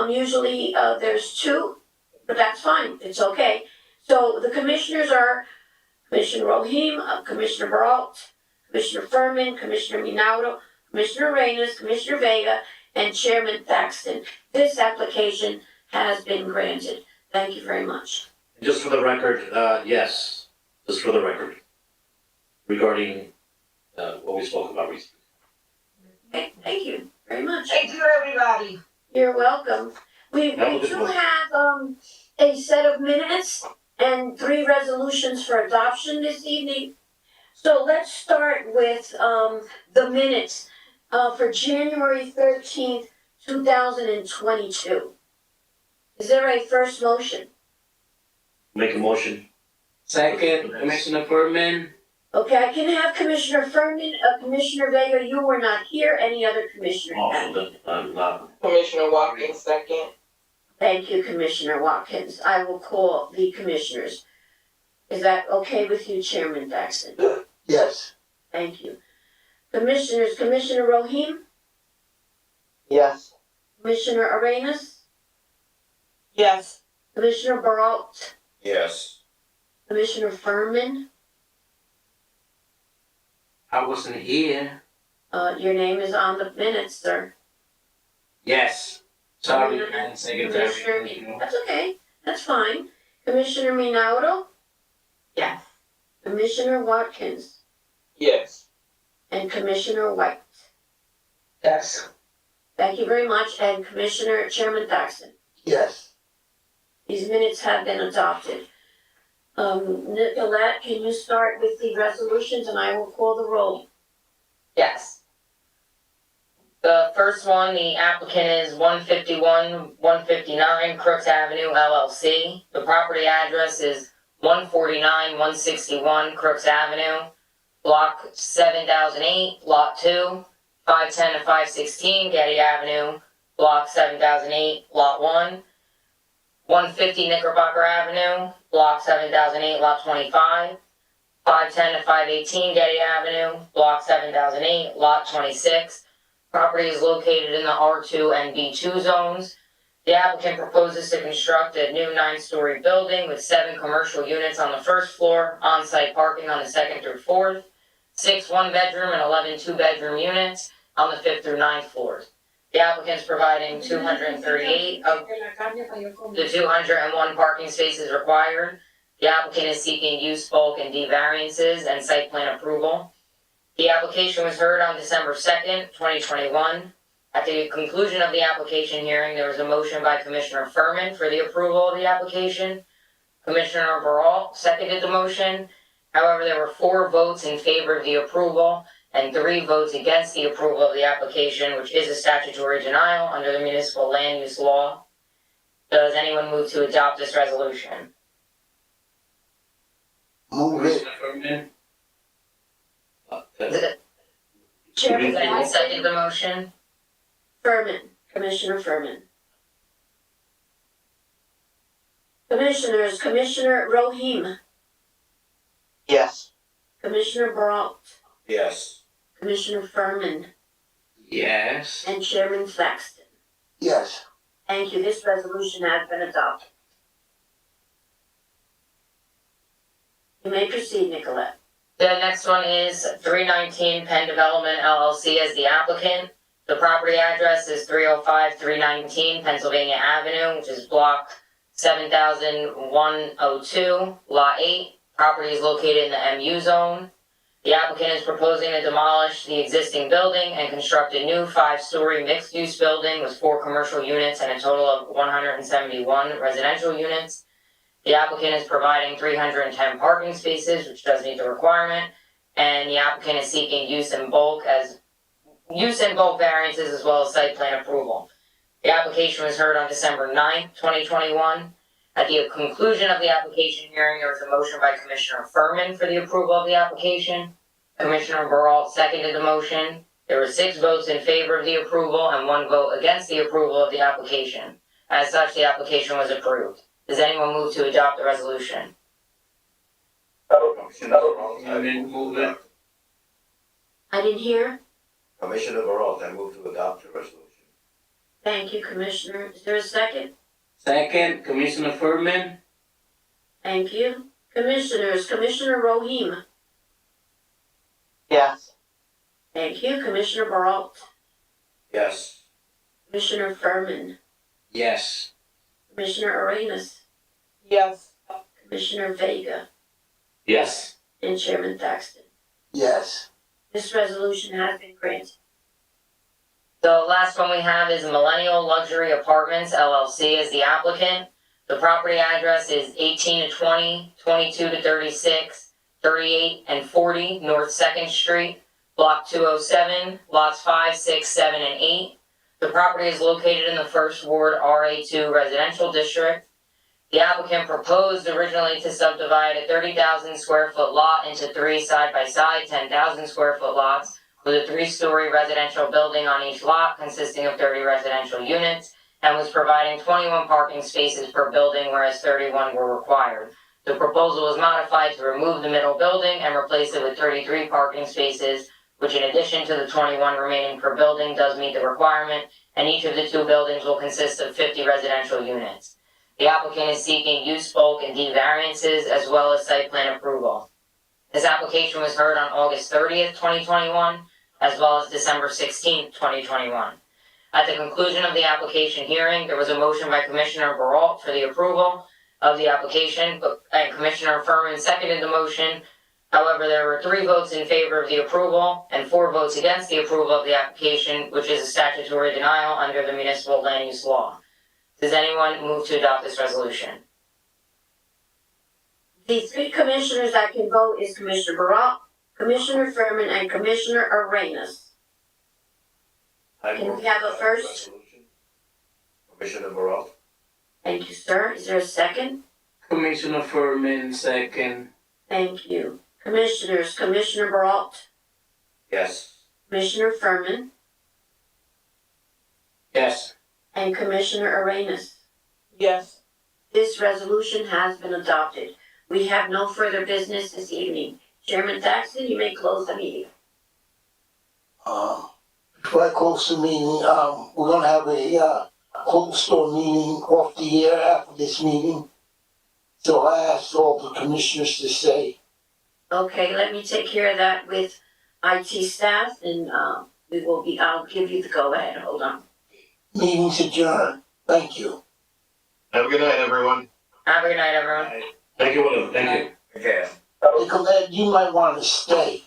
Usually, there's 2, but that's fine. It's okay. So the commissioners are Commissioner Rohim, Commissioner Baralt, Commissioner Furman, Commissioner Minauro, Commissioner Arenas, Commissioner Vega, and Chairman Thaxton. This application has been granted. Thank you very much. Just for the record, yes, just for the record. Regarding, what we spoke about recently. Okay, thank you. Very much. Thank you, everybody. You're welcome. We Have a good do one. have, a set of minutes and 3 resolutions for adoption this evening. So let's start with, the minutes, for January 13th, 2022. Is there a first motion? Make a motion. Second, Commissioner Furman. Okay, I can have Commissioner Furman, Commissioner Vega, you were not here, any other commissioner? Oh, then, not. Commissioner Watkins, second. Thank you, Commissioner Watkins. I will call the commissioners. Is that okay with you, Chairman Daxton? Yes. Thank you. Commissioners, Commissioner Rohim, Yes. Commissioner Arenas, Yes. Commissioner Baralt, Yes. Commissioner Furman, I wasn't here. your name is on the minutes, sir. Yes. Sorry, Madam Commissioner, Secretary. that's okay, that's fine. Commissioner Minauro, Yes. Commissioner Watkins, Yes. and Commissioner White. Yes. Thank you very much, and Commissioner Chairman Daxton. Yes. These minutes have been adopted. Nicolette, can you start with the resolutions and I will call the roll? Yes. The first one, the applicant is 151-159 Crooks Avenue LLC. The property address is 149-161 Crooks Avenue, block 7008, lot 2, 510 to 516 Getty Avenue, block 7008, lot 1, 150 Knickerbocker Avenue, block 7008, lot 25, 510 to 518 Getty Avenue, block 7008, lot 26. Property is located in the R2 and B2 zones. The applicant proposes to construct a new 9-story building with 7 commercial units on the first floor, on-site parking on the second through fourth, 6 one-bedroom and 11 two-bedroom units on the 5th through 9th floors. The applicant is providing 238 of the 201 parking spaces required. The applicant is seeking use, bulk, and D variances and site plan approval. The application was heard on December 2nd, 2021. At the conclusion of the application hearing, there was a motion by Commissioner Furman for the approval of the application. Commissioner Baralt seconded the motion. However, there were 4 votes in favor of the approval and 3 votes against the approval of the application, which is a statutory denial under the municipal land use law. Does anyone move to adopt this resolution? Move it. Commissioner Furman. Chairman Does anyone Daxton? second the motion? Furman, Commissioner Furman. Commissioners, Commissioner Rohim, Yes. Commissioner Baralt, Yes. Commissioner Furman, Yes. and Chairman Thaxton. Yes. Thank you, this resolution has been adopted. You may proceed, Nicolette. The next one is 319 Penn Development LLC as the applicant. The property address is 305-319 Pennsylvania Avenue, which is block 7102, lot 8. Property is located in the MU zone. The applicant is proposing to demolish the existing building and construct a new 5-story mixed-use building with 4 commercial units and a total of 171 residential units. The applicant is providing 310 parking spaces, which does meet the requirement, and the applicant is seeking use in bulk variances as well as site plan approval. The application was heard on December 9th, 2021. At the conclusion of the application hearing, there was a motion by Commissioner Furman for the approval of the application. Commissioner Baralt seconded the motion. There were 6 votes in favor of the approval and 1 vote against the approval of the application. As such, the application was approved. Does anyone move to adopt the resolution? Commissioner Furman, move it. I didn't hear. Commissioner Baralt, I move to adopt the resolution. Thank you, Commissioner. Is there a second? Second, Commissioner Furman. Thank you. Commissioners, Commissioner Rohim. Yes. Thank you. Commissioner Baralt. Yes. Commissioner Furman. Yes. Commissioner Arenas. Yes. Commissioner Vega. Yes. And Chairman Thaxton. Yes. This resolution has been granted. The last one we have is Millennial Luxury Apartments LLC as the applicant. The property address is 18 to 20, 22 to 36, 38 and 40 North 2nd Street, Block 207, lots 5, 6, 7, and 8. The property is located in the First Ward RA2 Residential District. The applicant proposed originally to subdivide a 30,000 square foot lot into 3 side-by-side 10,000 square foot lots with a 3-story residential building on each lot consisting of 30 residential units, and was providing 21 parking spaces per building, whereas 31 were required. The proposal was modified to remove the middle building and replace it with 33 parking spaces, which in addition to the 21 remaining per building does meet the requirement, and each of the 2 buildings will consist of 50 residential units. The applicant is seeking use, bulk, and deed variances as well as site plan approval. This application was heard on August 30th, 2021, as well as December 16th, 2021. At the conclusion of the application hearing, there was a motion by Commissioner Baralt for the approval of the application, and Commissioner Furman seconded the motion. However, there were 3 votes in favor of the approval and 4 votes against the approval of the application, which is a statutory denial under the municipal land use law. Does anyone move to adopt this resolution? The 3 commissioners that can vote is Commissioner Baralt, Commissioner Furman, and Commissioner Arenas. Can we have a first? Commissioner Barral? Thank you, sir. Is there a second? Commissioner Furman, second. Thank you. Commissioners, Commissioner Baralt, Yes. Commissioner Furman, Yes. and Commissioner Arenas. Yes. This resolution has been adopted. We have no further business this evening. Chairman Thaxton, you may close the meeting. Before I close the meeting, we're gonna have a, cold store meeting off the air after this meeting. So I asked all the commissioners to stay. Okay, let me take care of that with IT staff and, I'll give you the go-ahead. Hold on. Meeting's adjourned. Thank you. Have a good night, everyone. Have a good night, everyone. Thank you, William, thank you. Okay. Nicolette, you might wanna stay.